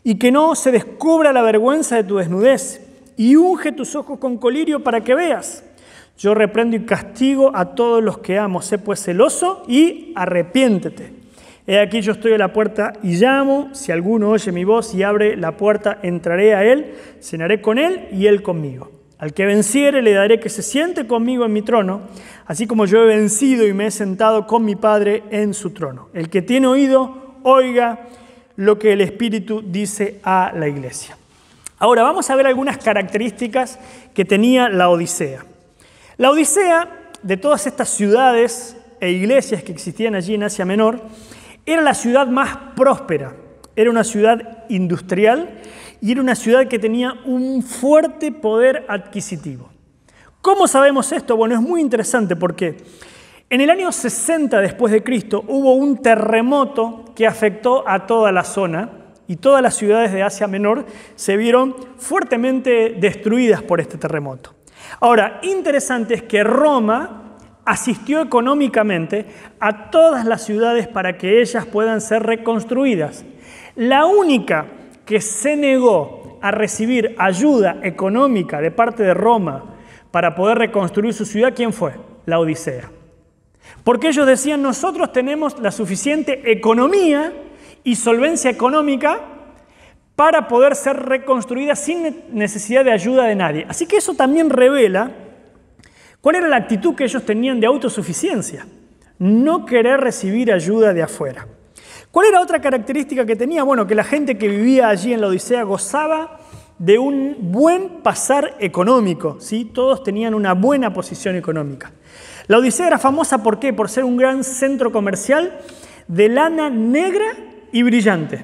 y que no se descubra la vergüenza de tu desnudez, y unge tus ojos con colirio para que veas. Yo reprendo y castigo a todos los que amo. Sé pues celoso y arrepiéntete. He aquí yo estoy a la puerta y llamo. Si alguno oye mi voz y abre la puerta, entraré a él, cenaré con él y él conmigo. Al que venciere le daré que se siente conmigo en mi trono, así como yo he vencido y me he sentado con mi Padre en su trono. El que tiene oído, oiga lo que el Espíritu dice a la iglesia. Ahora vamos a ver algunas características que tenía la Odisea. La Odisea, de todas estas ciudades e iglesias que existían allí en Asia Menor, era la ciudad más próspera, era una ciudad industrial y era una ciudad que tenía un fuerte poder adquisitivo. ¿Cómo sabemos esto? Bueno, es muy interesante porque en el año 60 después de Cristo hubo un terremoto que afectó a toda la zona y todas las ciudades de Asia Menor se vieron fuertemente destruidas por este terremoto. Ahora, interesante es que Roma asistió económicamente a todas las ciudades para que ellas puedan ser reconstruidas. La única que se negó a recibir ayuda económica de parte de Roma para poder reconstruir su ciudad, ¿quién fue? La Odisea. Porque ellos decían, nosotros tenemos la suficiente economía y solvencia económica para poder ser reconstruida sin necesidad de ayuda de nadie. Así que eso también revela cuál era la actitud que ellos tenían de autosuficiencia, no querer recibir ayuda de afuera. ¿Cuál era otra característica que tenía? Bueno, que la gente que vivía allí en la Odisea gozaba de un buen pasar económico, ¿sí? Todos tenían una buena posición económica. La Odisea era famosa ¿por qué? Por ser un gran centro comercial de lana negra y brillante.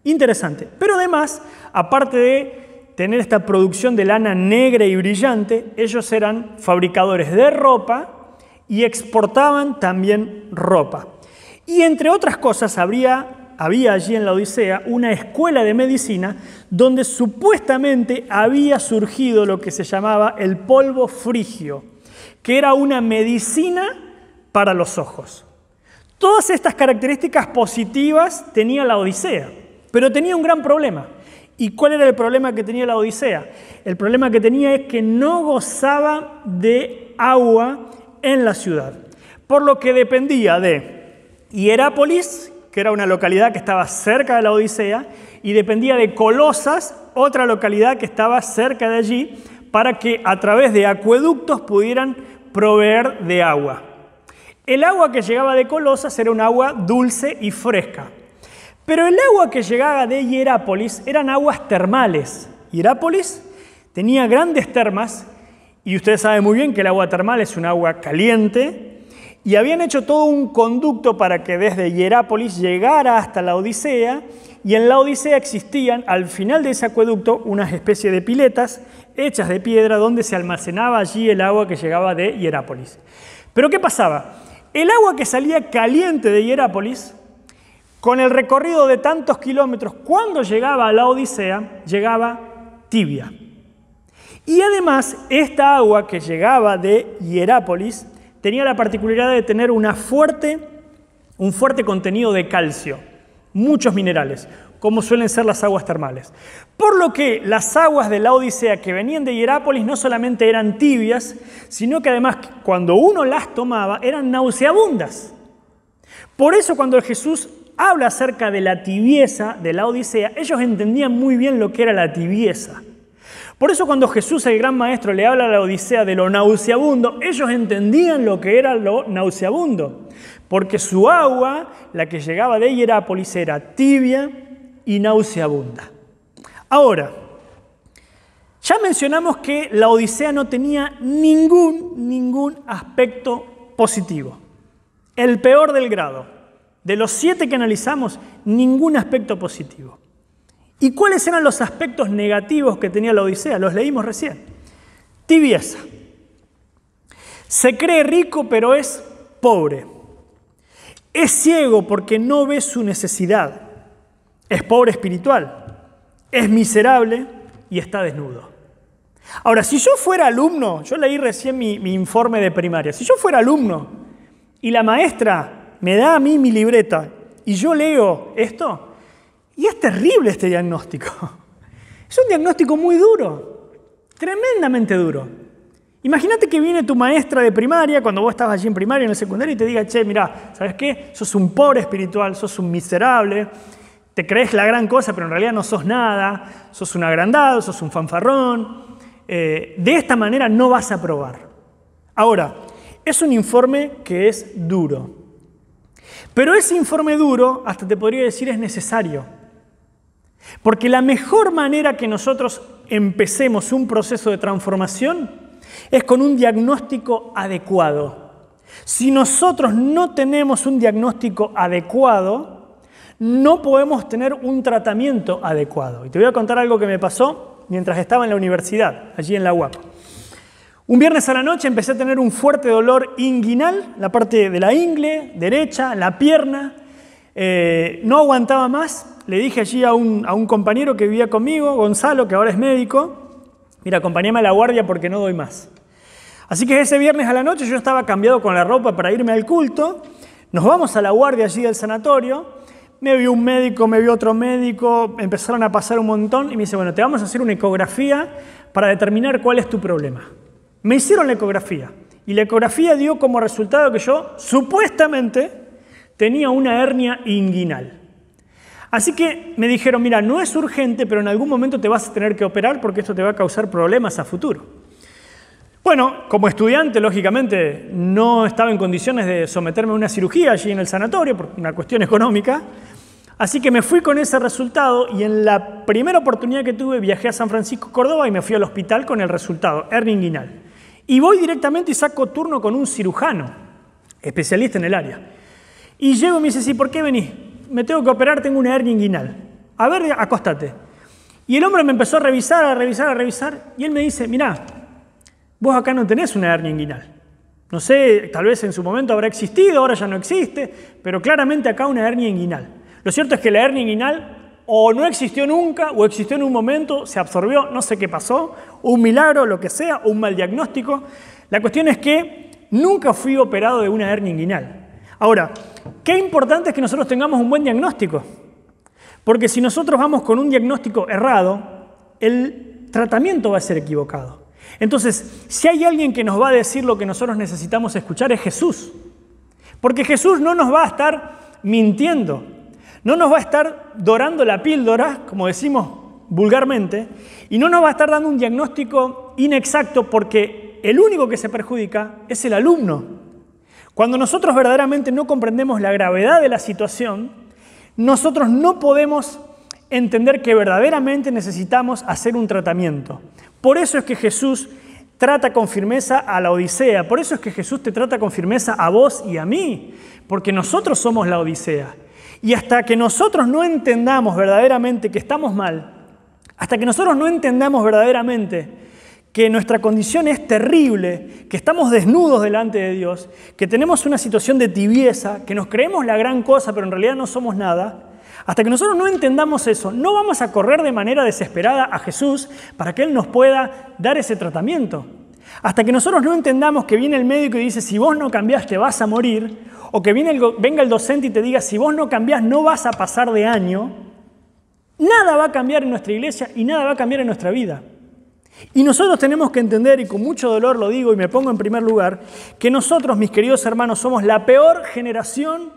Interesante. Pero además, aparte de tener esta producción de lana negra y brillante, ellos eran fabricadores de ropa y exportaban también ropa. Y entre otras cosas, había allí en la Odisea una escuela de medicina donde supuestamente había surgido lo que se llamaba el polvo frigio, que era una medicina para los ojos. Todas estas características positivas tenía la Odisea, pero tenía un gran problema. ¿Y cuál era el problema que tenía la Odisea? El problema que tenía es que no gozaba de agua en la ciudad, por lo que dependía de Hierápolis, que era una localidad que estaba cerca de la Odisea, y dependía de Colosas, otra localidad que estaba cerca de allí, para que a través de acueductos pudieran proveer de agua. El agua que llegaba de Colosas era un agua dulce y fresca, pero el agua que llegaba de Hierápolis eran aguas termales. Hierápolis tenía grandes termas, y ustedes saben muy bien que el agua termal es un agua caliente, y habían hecho todo un conducto para que desde Hierápolis llegara hasta la Odisea, y en la Odisea existían, al final de ese acueducto, unas especies de piletas hechas de piedra donde se almacenaba allí el agua que llegaba de Hierápolis. Pero ¿qué pasaba? El agua que salía caliente de Hierápolis, con el recorrido de tantos kilómetros, cuando llegaba a la Odisea, llegaba tibia. Y además, esta agua que llegaba de Hierápolis tenía la particularidad de tener un fuerte contenido de calcio, muchos minerales, como suelen ser las aguas termales. Por lo que las aguas de la Odisea que venían de Hierápolis no solamente eran tibias, sino que además cuando uno las tomaba eran nauseabundas. Por eso cuando Jesús habla acerca de la tibieza de la Odisea, ellos entendían muy bien lo que era la tibieza. Por eso cuando Jesús, el gran maestro, le habla a la Odisea de lo nauseabundo, ellos entendían lo que era lo nauseabundo, porque su agua, la que llegaba de Hierápolis, era tibia y nauseabunda. Ahora, ya mencionamos que la Odisea no tenía ningún aspecto positivo. El peor del grado. De los 7 que analizamos, ningún aspecto positivo. ¿Y cuáles eran los aspectos negativos que tenía la Odisea? Los leímos recién. Tibieza. Se cree rico, pero es pobre. Es ciego porque no ve su necesidad. Es pobre espiritual. Es miserable y está desnudo. Ahora, si yo fuera alumno, yo leí recién mi informe de primaria, si yo fuera alumno y la maestra me da a mí mi libreta y yo leo esto, y es terrible este diagnóstico. Es un diagnóstico muy duro, tremendamente duro. Imagínate que viene tu maestra de primaria, cuando vos estabas allí en primaria, en el secundario, y te diga, che, mirá, ¿sabes qué? Sos un pobre espiritual, sos un miserable, te crees la gran cosa, pero en realidad no sos nada, sos un agrandado, sos un fanfarrón. De esta manera no vas a aprobar. Ahora, es un informe que es duro. Pero ese informe duro, hasta te podría decir, es necesario. Porque la mejor manera que nosotros empecemos un proceso de transformación es con un diagnóstico adecuado. Si nosotros no tenemos un diagnóstico adecuado, no podemos tener un tratamiento adecuado. Y te voy a contar algo que me pasó mientras estaba en la universidad, allí en la UAP. Un viernes a la noche empecé a tener un fuerte dolor inguinal, la parte de la ingle derecha, la pierna. No aguantaba más. Le dije allí a un compañero que vivía conmigo, Gonzalo, que ahora es médico, mira, acompáñame a la guardia porque no doy más. Así que ese viernes a la noche yo estaba cambiado con la ropa para irme al culto. Nos vamos a la guardia allí del sanatorio. Me vio un médico, me vio otro médico, empezaron a pasar un montón y me dice, bueno, te vamos a hacer una ecografía para determinar cuál es tu problema. Me hicieron la ecografía y la ecografía dio como resultado que yo supuestamente tenía una hernia inguinal. Así que me dijeron, mira, no es urgente, pero en algún momento te vas a tener que operar porque esto te va a causar problemas a futuro. Bueno, como estudiante, lógicamente, no estaba en condiciones de someterme a una cirugía allí en el sanatorio por una cuestión económica. Así que me fui con ese resultado y en la primera oportunidad que tuve viajé a San Francisco, Córdoba y me fui al hospital con el resultado, hernia inguinal. Y voy directamente y saco turno con un cirujano, especialista en el área. Y llego y me dice, sí, ¿por qué venís? Me tengo que operar, tengo una hernia inguinal. A ver, acostate. Y el hombre me empezó a revisar, y él me dice, mirá, vos acá no tenés una hernia inguinal. No sé, tal vez en su momento habrá existido, ahora ya no existe, pero claramente acá una hernia inguinal. Lo cierto es que la hernia inguinal o no existió nunca, o existió en un momento, se absorbió, no sé qué pasó, un milagro, lo que sea, un mal diagnóstico. La cuestión es que nunca fui operado de una hernia inguinal. Ahora, qué importante es que nosotros tengamos un buen diagnóstico. Porque si nosotros vamos con un diagnóstico errado, el tratamiento va a ser equivocado. Entonces, si hay alguien que nos va a decir lo que nosotros necesitamos escuchar, es Jesús. Porque Jesús no nos va a estar mintiendo, no nos va a estar dorando la píldora, como decimos vulgarmente, y no nos va a estar dando un diagnóstico inexacto, porque el único que se perjudica es el alumno. Cuando nosotros verdaderamente no comprendemos la gravedad de la situación, nosotros no podemos entender que verdaderamente necesitamos hacer un tratamiento. Por eso es que Jesús trata con firmeza a la Odisea, por eso es que Jesús te trata con firmeza a vos y a mí, porque nosotros somos la Odisea. Y hasta que nosotros no entendamos verdaderamente que estamos mal, hasta que nosotros no entendamos verdaderamente que nuestra condición es terrible, que estamos desnudos delante de Dios, que tenemos una situación de tibieza, que nos creemos la gran cosa, pero en realidad no somos nada, hasta que nosotros no entendamos eso, no vamos a correr de manera desesperada a Jesús para que Él nos pueda dar ese tratamiento. Hasta que nosotros no entendamos que viene el médico y dice, si vos no cambiás te vas a morir, o que venga el docente y te diga, si vos no cambiás no vas a pasar de año, nada va a cambiar en nuestra iglesia y nada va a cambiar en nuestra vida. Y nosotros tenemos que entender, y con mucho dolor lo digo y me pongo en primer lugar, que nosotros, mis queridos hermanos, somos la peor generación,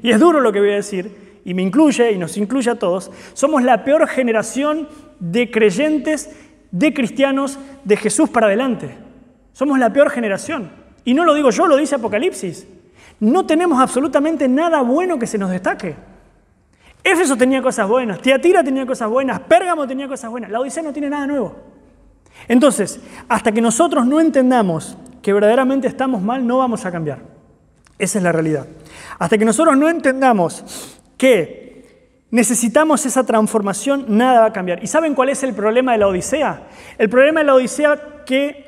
y es duro lo que voy a decir, y me incluye y nos incluye a todos, somos la peor generación de creyentes, de cristianos, de Jesús para adelante. Somos la peor generación. Y no lo digo yo, lo dice Apocalipsis. No tenemos absolutamente nada bueno que se nos destaque. Éfeso tenía cosas buenas, Tiatira tenía cosas buenas, Pérgamo tenía cosas buenas, la Odisea no tiene nada nuevo. Entonces, hasta que nosotros no entendamos que verdaderamente estamos mal, no vamos a cambiar. Esa es la realidad. Hasta que nosotros no entendamos que necesitamos esa transformación, nada va a cambiar. ¿Y saben cuál es el problema de la Odisea? El problema de la Odisea que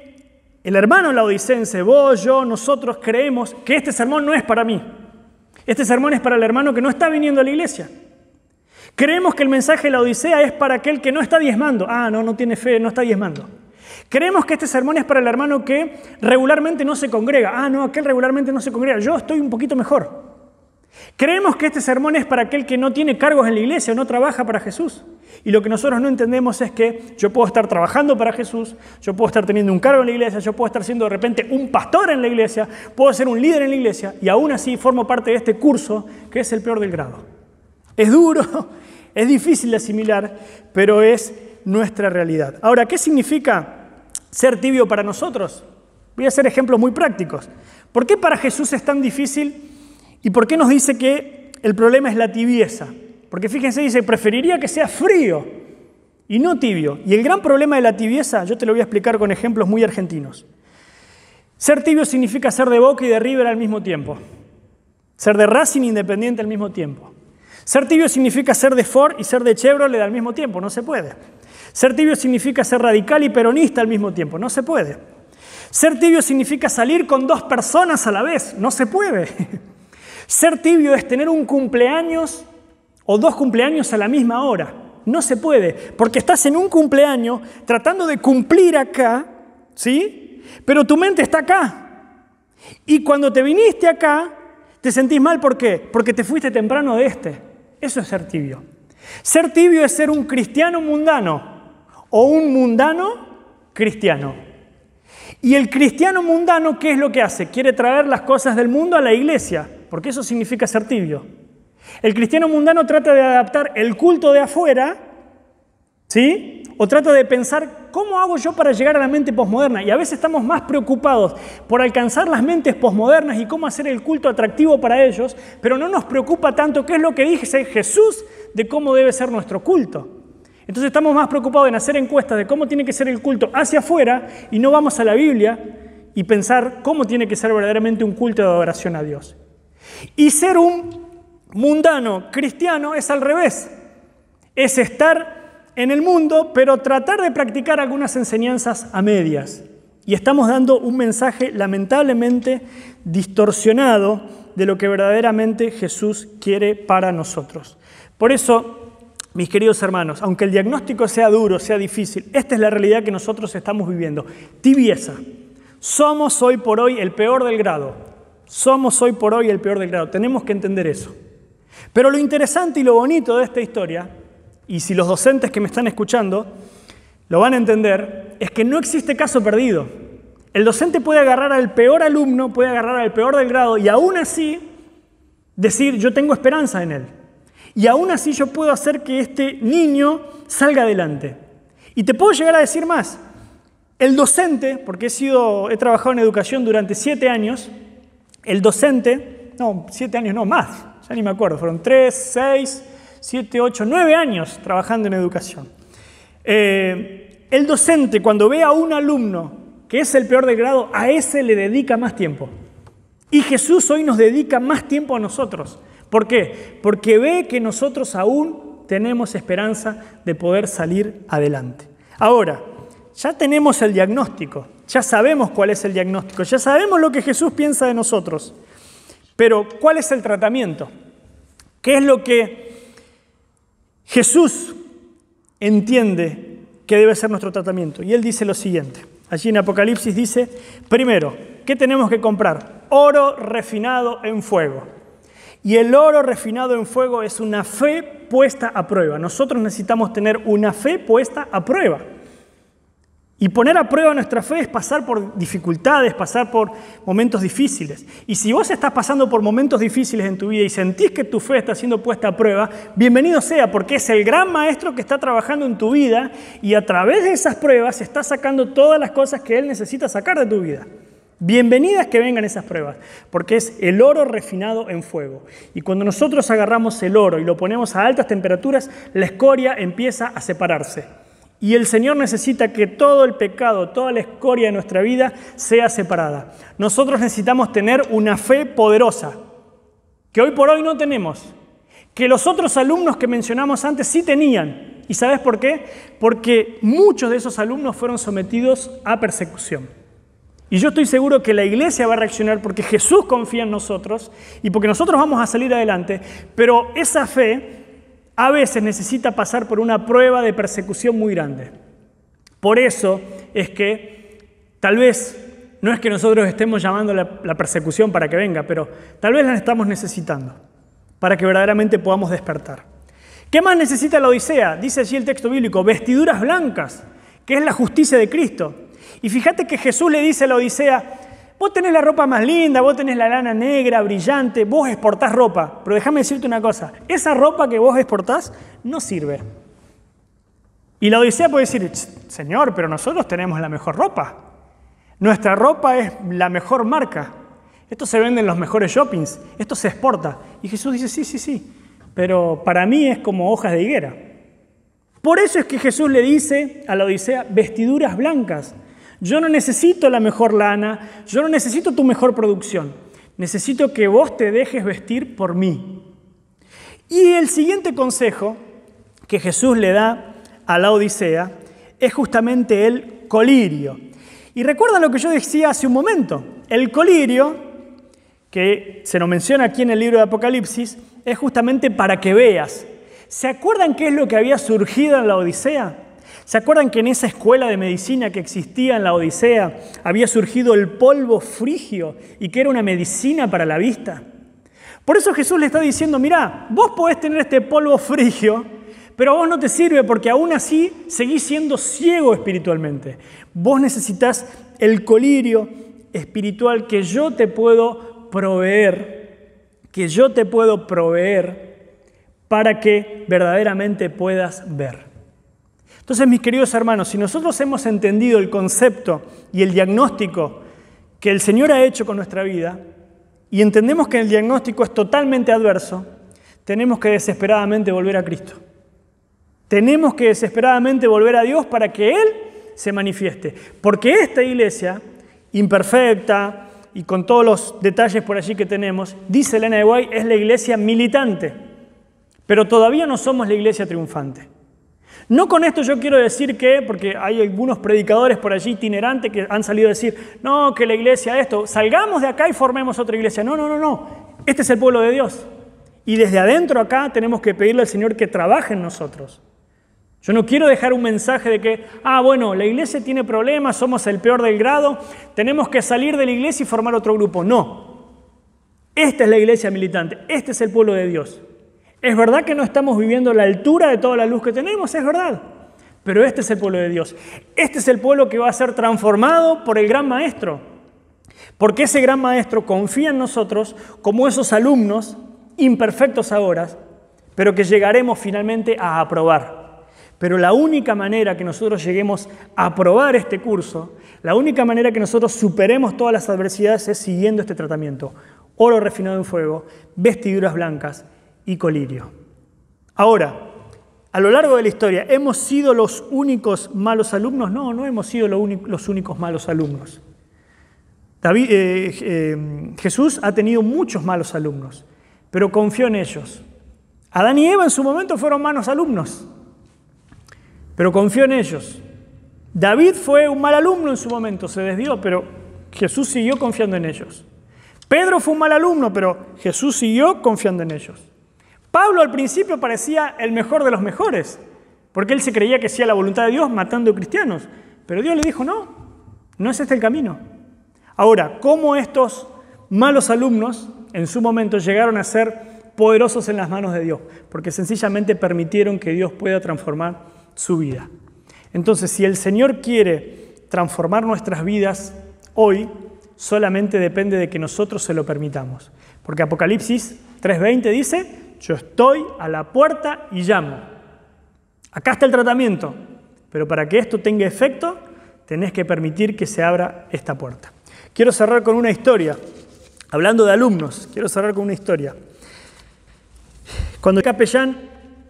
el hermano laodicense, vos, yo, nosotros creemos que este sermón no es para mí. Este sermón es para el hermano que no está viniendo a la iglesia. Creemos que el mensaje de la Odisea es para aquel que no está diezmando. Ah, no tiene fe, no está diezmando. Creemos que este sermón es para el hermano que regularmente no se congrega. Ah, no, aquel regularmente no se congrega. Yo estoy un poquito mejor. Creemos que este sermón es para aquel que no tiene cargos en la iglesia o no trabaja para Jesús. Y lo que nosotros no entendemos es que yo puedo estar trabajando para Jesús, yo puedo estar teniendo un cargo en la iglesia, yo puedo estar siendo de repente un pastor en la iglesia, puedo ser un líder en la iglesia y aún así formo parte de este curso que es el peor del grado. Es duro, es difícil de asimilar, pero es nuestra realidad. Ahora, ¿qué significa ser tibio para nosotros? Voy a hacer ejemplos muy prácticos. ¿Por qué para Jesús es tan difícil y por qué nos dice que el problema es la tibieza? Porque fíjense, dice, preferiría que sea frío y no tibio. Y el gran problema de la tibieza, yo te lo voy a explicar con ejemplos muy argentinos. Ser tibio significa ser de Boca y de River al mismo tiempo. Ser de Racing Independiente al mismo tiempo. Ser tibio significa ser de Ford y ser de Chevrolet al mismo tiempo. No se puede. Ser tibio significa ser radical y peronista al mismo tiempo. No se puede. Ser tibio significa salir con 2 personas a la vez. No se puede. Ser tibio es tener un cumpleaños o 2 cumpleaños a la misma hora. No se puede, porque estás en un cumpleaños tratando de cumplir acá, ¿sí? Pero tu mente está acá. Y cuando te viniste acá, te sentís mal, ¿por qué? Porque te fuiste temprano de este. Eso es ser tibio. Ser tibio es ser un cristiano mundano o un mundano cristiano. Y el cristiano mundano, ¿qué es lo que hace? Quiere traer las cosas del mundo a la iglesia, porque eso significa ser tibio. El cristiano mundano trata de adaptar el culto de afuera, ¿sí? O trata de pensar, ¿cómo hago yo para llegar a la mente posmoderna? Y a veces estamos más preocupados por alcanzar las mentes posmodernas y cómo hacer el culto atractivo para ellos, pero no nos preocupa tanto qué es lo que dice Jesús de cómo debe ser nuestro culto. Entonces estamos más preocupados en hacer encuestas de cómo tiene que ser el culto hacia afuera y no vamos a la Biblia y pensar cómo tiene que ser verdaderamente un culto de adoración a Dios. Y ser un mundano cristiano es al revés. Es estar en el mundo, pero tratar de practicar algunas enseñanzas a medias. Y estamos dando un mensaje lamentablemente distorsionado de lo que verdaderamente Jesús quiere para nosotros. Por eso, mis queridos hermanos, aunque el diagnóstico sea duro, sea difícil, esta es la realidad que nosotros estamos viviendo. Tibieza. Somos hoy por hoy el peor del grado. Somos hoy por hoy el peor del grado. Tenemos que entender eso. Pero lo interesante y lo bonito de esta historia, y si los docentes que me están escuchando lo van a entender, es que no existe caso perdido. El docente puede agarrar al peor alumno, puede agarrar al peor del grado y aún así decir, yo tengo esperanza en él. Y aún así yo puedo hacer que este niño salga adelante. Y te puedo llegar a decir más. El docente, porque he trabajado en educación durante 7 años, el docente, no, 7 años no, más, ya ni me acuerdo, fueron 3, 6, 7, 8, 9 años trabajando en educación. El docente, cuando ve a un alumno que es el peor del grado, a ese le dedica más tiempo. Y Jesús hoy nos dedica más tiempo a nosotros. ¿Por qué? Porque ve que nosotros aún tenemos esperanza de poder salir adelante. Ahora, ya tenemos el diagnóstico, ya sabemos cuál es el diagnóstico, ya sabemos lo que Jesús piensa de nosotros. Pero, ¿cuál es el tratamiento? ¿Qué es lo que Jesús entiende que debe ser nuestro tratamiento? Y Él dice lo siguiente. Allí en Apocalipsis dice, primero, ¿qué tenemos que comprar? Oro refinado en fuego. Y el oro refinado en fuego es una fe puesta a prueba. Nosotros necesitamos tener una fe puesta a prueba. Y poner a prueba nuestra fe es pasar por dificultades, pasar por momentos difíciles. Y si vos estás pasando por momentos difíciles en tu vida y sentís que tu fe está siendo puesta a prueba, bienvenido sea, porque es el gran maestro que está trabajando en tu vida y a través de esas pruebas está sacando todas las cosas que Él necesita sacar de tu vida. Bienvenidas que vengan esas pruebas, porque es el oro refinado en fuego. Y cuando nosotros agarramos el oro y lo ponemos a altas temperaturas, la escoria empieza a separarse. Y el Señor necesita que todo el pecado, toda la escoria de nuestra vida sea separada. Nosotros necesitamos tener una fe poderosa, que hoy por hoy no tenemos, que los otros alumnos que mencionamos antes sí tenían. ¿Y sabes por qué? Porque muchos de esos alumnos fueron sometidos a persecución. Y yo estoy seguro que la iglesia va a reaccionar porque Jesús confía en nosotros y porque nosotros vamos a salir adelante, pero esa fe a veces necesita pasar por una prueba de persecución muy grande. Por eso es que tal vez no es que nosotros estemos llamando la persecución para que venga, pero tal vez la estamos necesitando para que verdaderamente podamos despertar. ¿Qué más necesita la Odisea? Dice allí el texto bíblico, vestiduras blancas, que es la justicia de Cristo. Y fíjate que Jesús le dice a la Odisea, vos tenés la ropa más linda, vos tenés la lana negra, brillante, vos exportás ropa, pero déjame decirte una cosa, esa ropa que vos exportás no sirve. Y la Odisea puede decir, Señor, pero nosotros tenemos la mejor ropa. Nuestra ropa es la mejor marca. Esto se vende en los mejores shoppings, esto se exporta. Y Jesús dice, sí, pero para mí es como hojas de higuera. Por eso es que Jesús le dice a la Odisea, vestiduras blancas. Yo no necesito la mejor lana, yo no necesito tu mejor producción. Necesito que vos te dejes vestir por mí. Y el siguiente consejo que Jesús le da a la Odisea es justamente el colirio. Y recuerda lo que yo decía hace un momento. El colirio, que se nos menciona aquí en el libro de Apocalipsis, es justamente para que veas. ¿Se acuerdan qué es lo que había surgido en la Odisea? ¿Se acuerdan que en esa escuela de medicina que existía en la Odisea había surgido el polvo frigio y que era una medicina para la vista? Por eso Jesús le está diciendo, mirá, vos podés tener este polvo frigio, pero a vos no te sirve porque aún así seguís siendo ciego espiritualmente. Vos necesitas el colirio espiritual que yo te puedo proveer, para que verdaderamente puedas ver. Entonces, mis queridos hermanos, si nosotros hemos entendido el concepto y el diagnóstico que el Señor ha hecho con nuestra vida y entendemos que el diagnóstico es totalmente adverso, tenemos que desesperadamente volver a Cristo. Tenemos que desesperadamente volver a Dios para que Él se manifieste. Porque esta iglesia, imperfecta y con todos los detalles por allí que tenemos, dice Elena de White, es la iglesia militante. Pero todavía no somos la iglesia triunfante. No con esto yo quiero decir que, porque hay algunos predicadores por allí itinerantes que han salido a decir, no, que la iglesia esto, salgamos de acá y formemos otra iglesia. No. Este es el pueblo de Dios. Y desde adentro acá tenemos que pedirle al Señor que trabaje en nosotros. Yo no quiero dejar un mensaje de que, bueno, la iglesia tiene problemas, somos el peor del grado, tenemos que salir de la iglesia y formar otro grupo. No. Esta es la iglesia militante, este es el pueblo de Dios. Es verdad que no estamos viviendo la altura de toda la luz que tenemos, es verdad. Pero este es el pueblo de Dios. Este es el pueblo que va a ser transformado por el gran maestro. Porque ese gran maestro confía en nosotros como esos alumnos imperfectos ahora, pero que llegaremos finalmente a aprobar. Pero la única manera que nosotros lleguemos a aprobar este curso, la única manera que nosotros superemos todas las adversidades es siguiendo este tratamiento. Oro refinado en fuego, vestiduras blancas y colirio. Ahora, a lo largo de la historia, ¿hemos sido los únicos malos alumnos? No hemos sido los únicos malos alumnos. Jesús ha tenido muchos malos alumnos, pero confió en ellos. Adán y Eva en su momento fueron malos alumnos, pero confió en ellos. David fue un mal alumno en su momento, se desvió, pero Jesús siguió confiando en ellos. Pedro fue un mal alumno, pero Jesús siguió confiando en ellos. Pablo al principio parecía el mejor de los mejores, porque él se creía que hacía la voluntad de Dios matando cristianos, pero Dios le dijo, no es este el camino. Ahora, ¿cómo estos malos alumnos en su momento llegaron a ser poderosos en las manos de Dios? Porque sencillamente permitieron que Dios pueda transformar su vida. Entonces, si el Señor quiere transformar nuestras vidas hoy, solamente depende de que nosotros se lo permitamos. Porque Apocalipsis 3:20 dice, yo estoy a la puerta y llamo. Acá está el tratamiento, pero para que esto tenga efecto, tenés que permitir que se abra esta puerta. Quiero cerrar con una historia. Hablando de alumnos, quiero cerrar con una historia. Cuando capellán,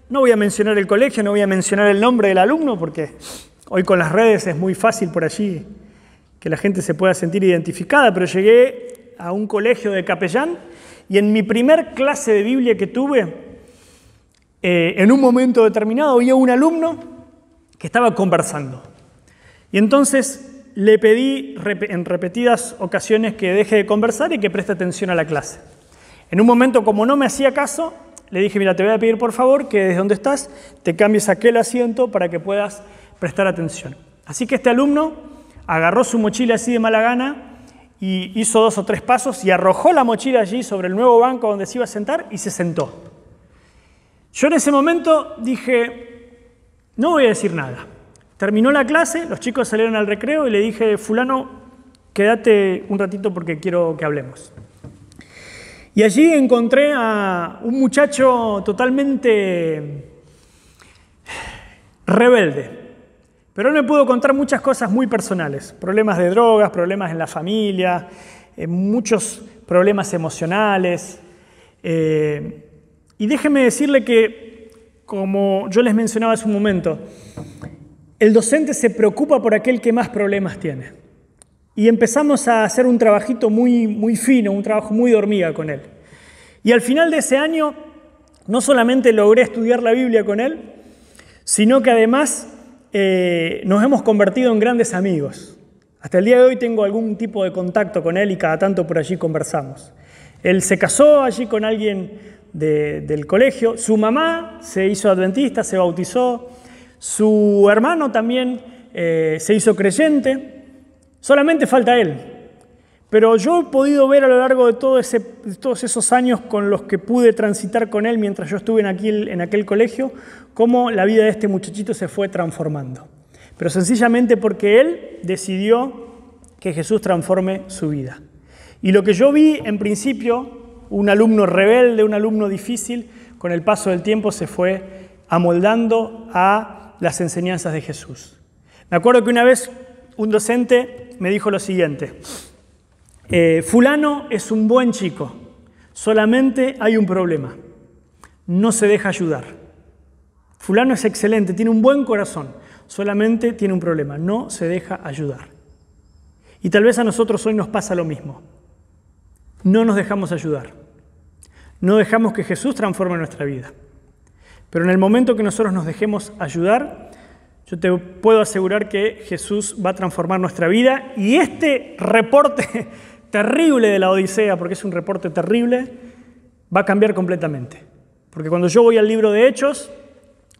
no voy a mencionar el colegio, no voy a mencionar el nombre del alumno, porque hoy con las redes es muy fácil por allí que la gente se pueda sentir identificada, pero llegué a un colegio de capellán y en mi primer clase de Biblia que tuve, en un momento determinado había un alumno que estaba conversando. Y entonces le pedí en repetidas ocasiones que deje de conversar y que preste atención a la clase. En un momento, como no me hacía caso, le dije, mira, te voy a pedir por favor que desde donde estás te cambies aquel asiento para que puedas prestar atención. Así que este alumno agarró su mochila así de mala gana y hizo 2 o 3 pasos y arrojó la mochila allí sobre el nuevo banco donde se iba a sentar y se sentó. Yo en ese momento dije, no voy a decir nada. Terminó la clase, los chicos salieron al recreo y le dije, fulano, quédate un ratito porque quiero que hablemos. Y allí encontré a un muchacho totalmente rebelde. Pero él me pudo contar muchas cosas muy personales. Problemas de drogas, problemas en la familia, muchos problemas emocionales. Y déjenme decirle que, como yo les mencionaba hace un momento, el docente se preocupa por aquel que más problemas tiene. Y empezamos a hacer un trabajito muy fino, un trabajo muy de hormiga con él. Y al final de ese año, no solamente logré estudiar la Biblia con él, sino que además nos hemos convertido en grandes amigos. Hasta el día de hoy tengo algún tipo de contacto con él y cada tanto por allí conversamos. Él se casó allí con alguien del colegio, su mamá se hizo adventista, se bautizó, su hermano también se hizo creyente, solamente falta él. Pero yo he podido ver a lo largo de todos esos años con los que pude transitar con él mientras yo estuve en aquel colegio, cómo la vida de este muchachito se fue transformando. Pero sencillamente porque él decidió que Jesús transforme su vida. Y lo que yo vi en principio, un alumno rebelde, un alumno difícil, con el paso del tiempo se fue amoldando a las enseñanzas de Jesús. Me acuerdo que una vez un docente me dijo lo siguiente: fulano es un buen chico, solamente hay un problema, no se deja ayudar. Fulano es excelente, tiene un buen corazón, solamente tiene un problema, no se deja ayudar. Y tal vez a nosotros hoy nos pasa lo mismo. No nos dejamos ayudar, no dejamos que Jesús transforme nuestra vida. Pero en el momento que nosotros nos dejemos ayudar, yo te puedo asegurar que Jesús va a transformar nuestra vida y este reporte terrible de la Odisea, porque es un reporte terrible, va a cambiar completamente. Porque cuando yo voy al libro de Hechos,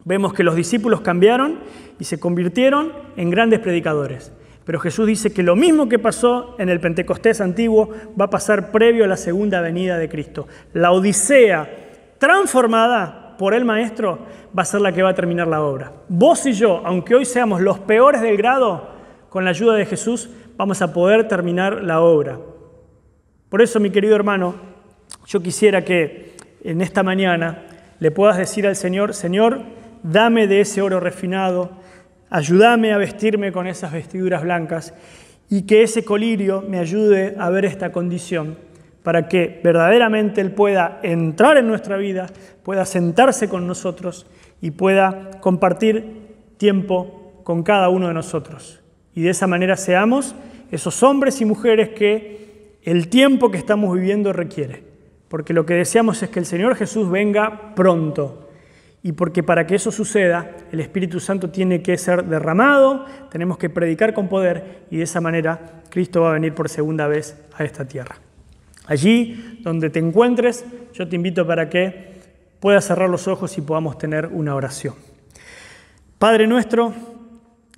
vemos que los discípulos cambiaron y se convirtieron en grandes predicadores. Pero Jesús dice que lo mismo que pasó en el Pentecostés antiguo va a pasar previo a la segunda venida de Cristo. La Odisea transformada por el Maestro va a ser la que va a terminar la obra. Vos y yo, aunque hoy seamos los peores del grado, con la ayuda de Jesús vamos a poder terminar la obra. Por eso, mi querido hermano, yo quisiera que en esta mañana le puedas decir al Señor: Señor, dame de ese oro refinado, ayúdame a vestirme con esas vestiduras blancas y que ese colirio me ayude a ver esta condición para que verdaderamente Él pueda entrar en nuestra vida, pueda sentarse con nosotros y pueda compartir tiempo con cada uno de nosotros. Y de esa manera seamos esos hombres y mujeres que el tiempo que estamos viviendo requiere. Porque lo que deseamos es que el Señor Jesús venga pronto. Y porque para que eso suceda, el Espíritu Santo tiene que ser derramado, tenemos que predicar con poder y de esa manera Cristo va a venir por segunda vez a esta tierra. Allí donde te encuentres, yo te invito para que puedas cerrar los ojos y podamos tener una oración. Padre nuestro,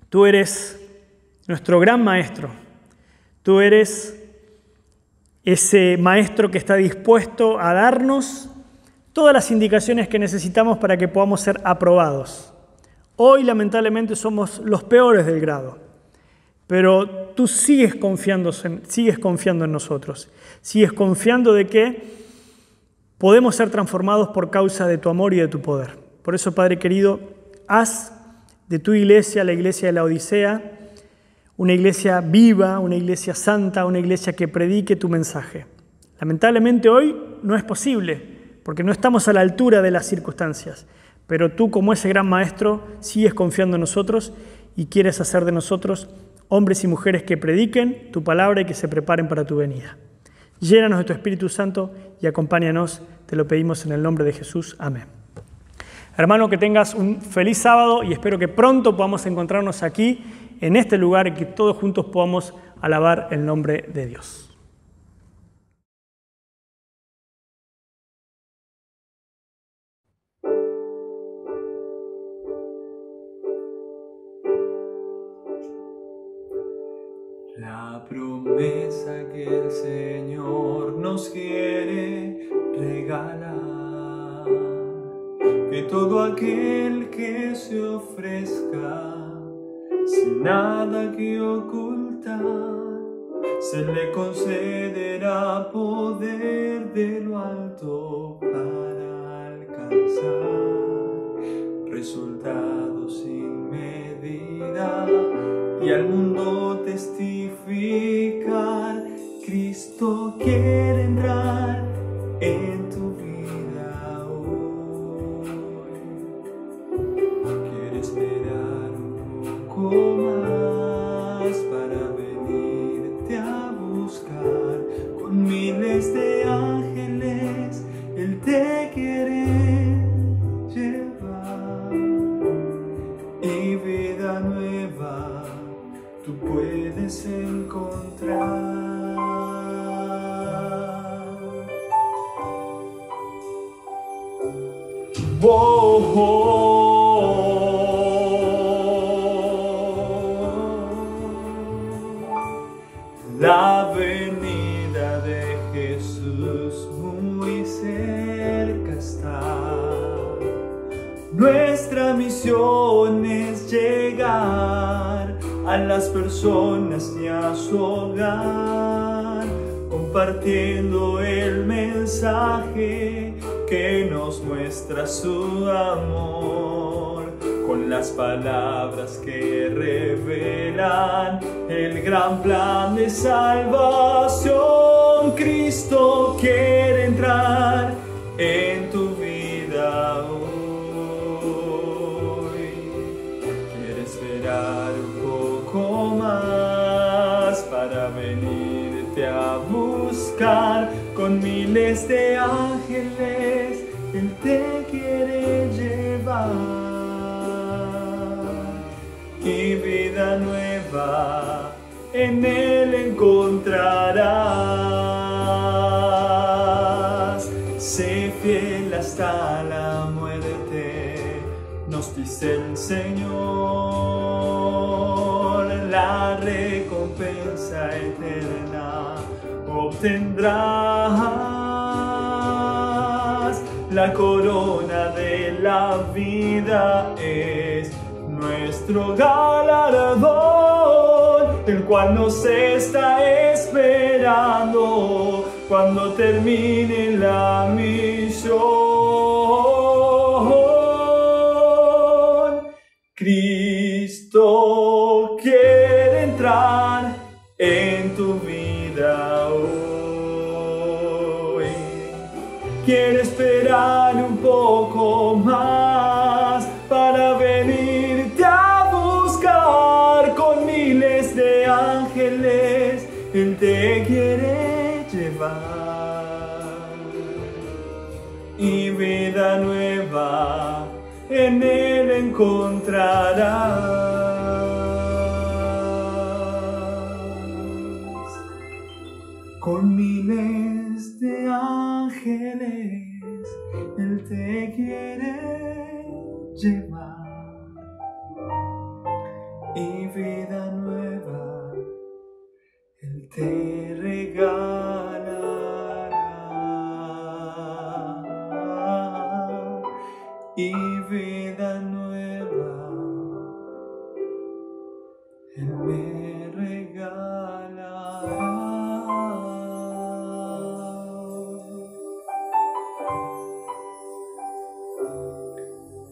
tú eres nuestro gran Maestro. Tú eres ese Maestro que está dispuesto a darnos todas las indicaciones que necesitamos para que podamos ser aprobados. Hoy, lamentablemente, somos los peores del grado, pero tú sigues confiando en nosotros, sigues confiando de que podemos ser transformados por causa de tu amor y de tu poder. Por eso, Padre querido, haz de tu iglesia, la iglesia de la Odisea, una iglesia viva, una iglesia santa, una iglesia que predique tu mensaje. Lamentablemente hoy no es posible, porque no estamos a la altura de las circunstancias, pero tú, como ese gran Maestro, sigues confiando en nosotros y quieres hacer de nosotros hombres y mujeres que prediquen tu palabra y que se preparen para tu venida. Llénanos de tu Espíritu Santo y acompáñanos, te lo pedimos en el nombre de Jesús. Amén. Hermano, que tengas un feliz sábado y espero que pronto podamos encontrarnos aquí, en este lugar, y que todos juntos podamos alabar el nombre de Dios. La promesa que el Señor nos quiere regalar, que todo aquel que se ofrezca sin nada que ocultar, se le concederá poder de lo alto para alcanzar resultados sin medida y al mundo testificar. Cristo quiere entrar en tu vida hoy. Quiere esperar un poco más para venirte a buscar. Con miles de ángeles Él te quiere llevar, y vida nueva tú puedes encontrar. Oh, la venida de Jesús muy cerca está. Nuestra misión es llegar a las personas y a su hogar, compartiendo el mensaje que nos muestra su amor, con las palabras que revelan el gran plan de salvación. Cristo quiere entrar en tu vida hoy. Quiere esperar un poco más para venirte a buscar. Con miles de ángeles Él te quiere llevar, y vida nueva en Él encontrarás. Sé fiel hasta la muerte, nos dice el Señor. La recompensa eterna obtendrás. La corona de la vida es nuestro galardón, el cual nos está esperando cuando termine la misión. Cristo quiere entrar en tu vida hoy. Quiere esperar un poco más para venirte a buscar. Con miles de ángeles Él te quiere llevar, y vida nueva en Él encontrarás. Con miles de ángeles Él te quiere llevar, y vida nueva Él te regalará, y vida nueva Él me regalará.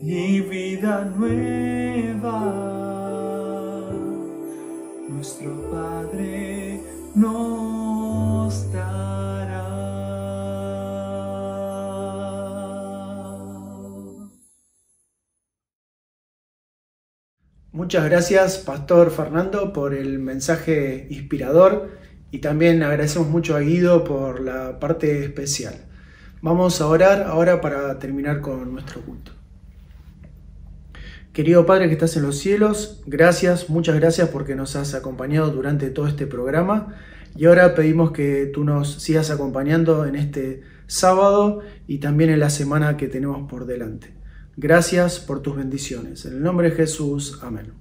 Y vida nueva nuestro Padre nos dará. Muchas gracias, Pastor Fernando, por el mensaje inspirador, y también agradecemos mucho a Guido por la parte especial. Vamos a orar ahora para terminar con nuestro culto. Querido Padre que estás en los cielos, gracias, muchas gracias porque nos has acompañado durante todo este programa y ahora pedimos que tú nos sigas acompañando en este sábado y también en la semana que tenemos por delante. Gracias por tus bendiciones. En el nombre de Jesús, amén.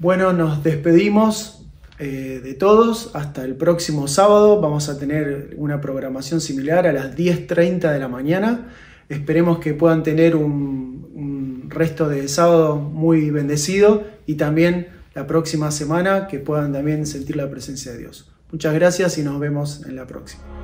Bueno, nos despedimos de todos. Hasta el próximo sábado. Vamos a tener una programación similar a las 10:30 de la mañana. Esperemos que puedan tener un resto de sábado muy bendecido y también la próxima semana que puedan también sentir la presencia de Dios. Muchas gracias y nos vemos en la próxima.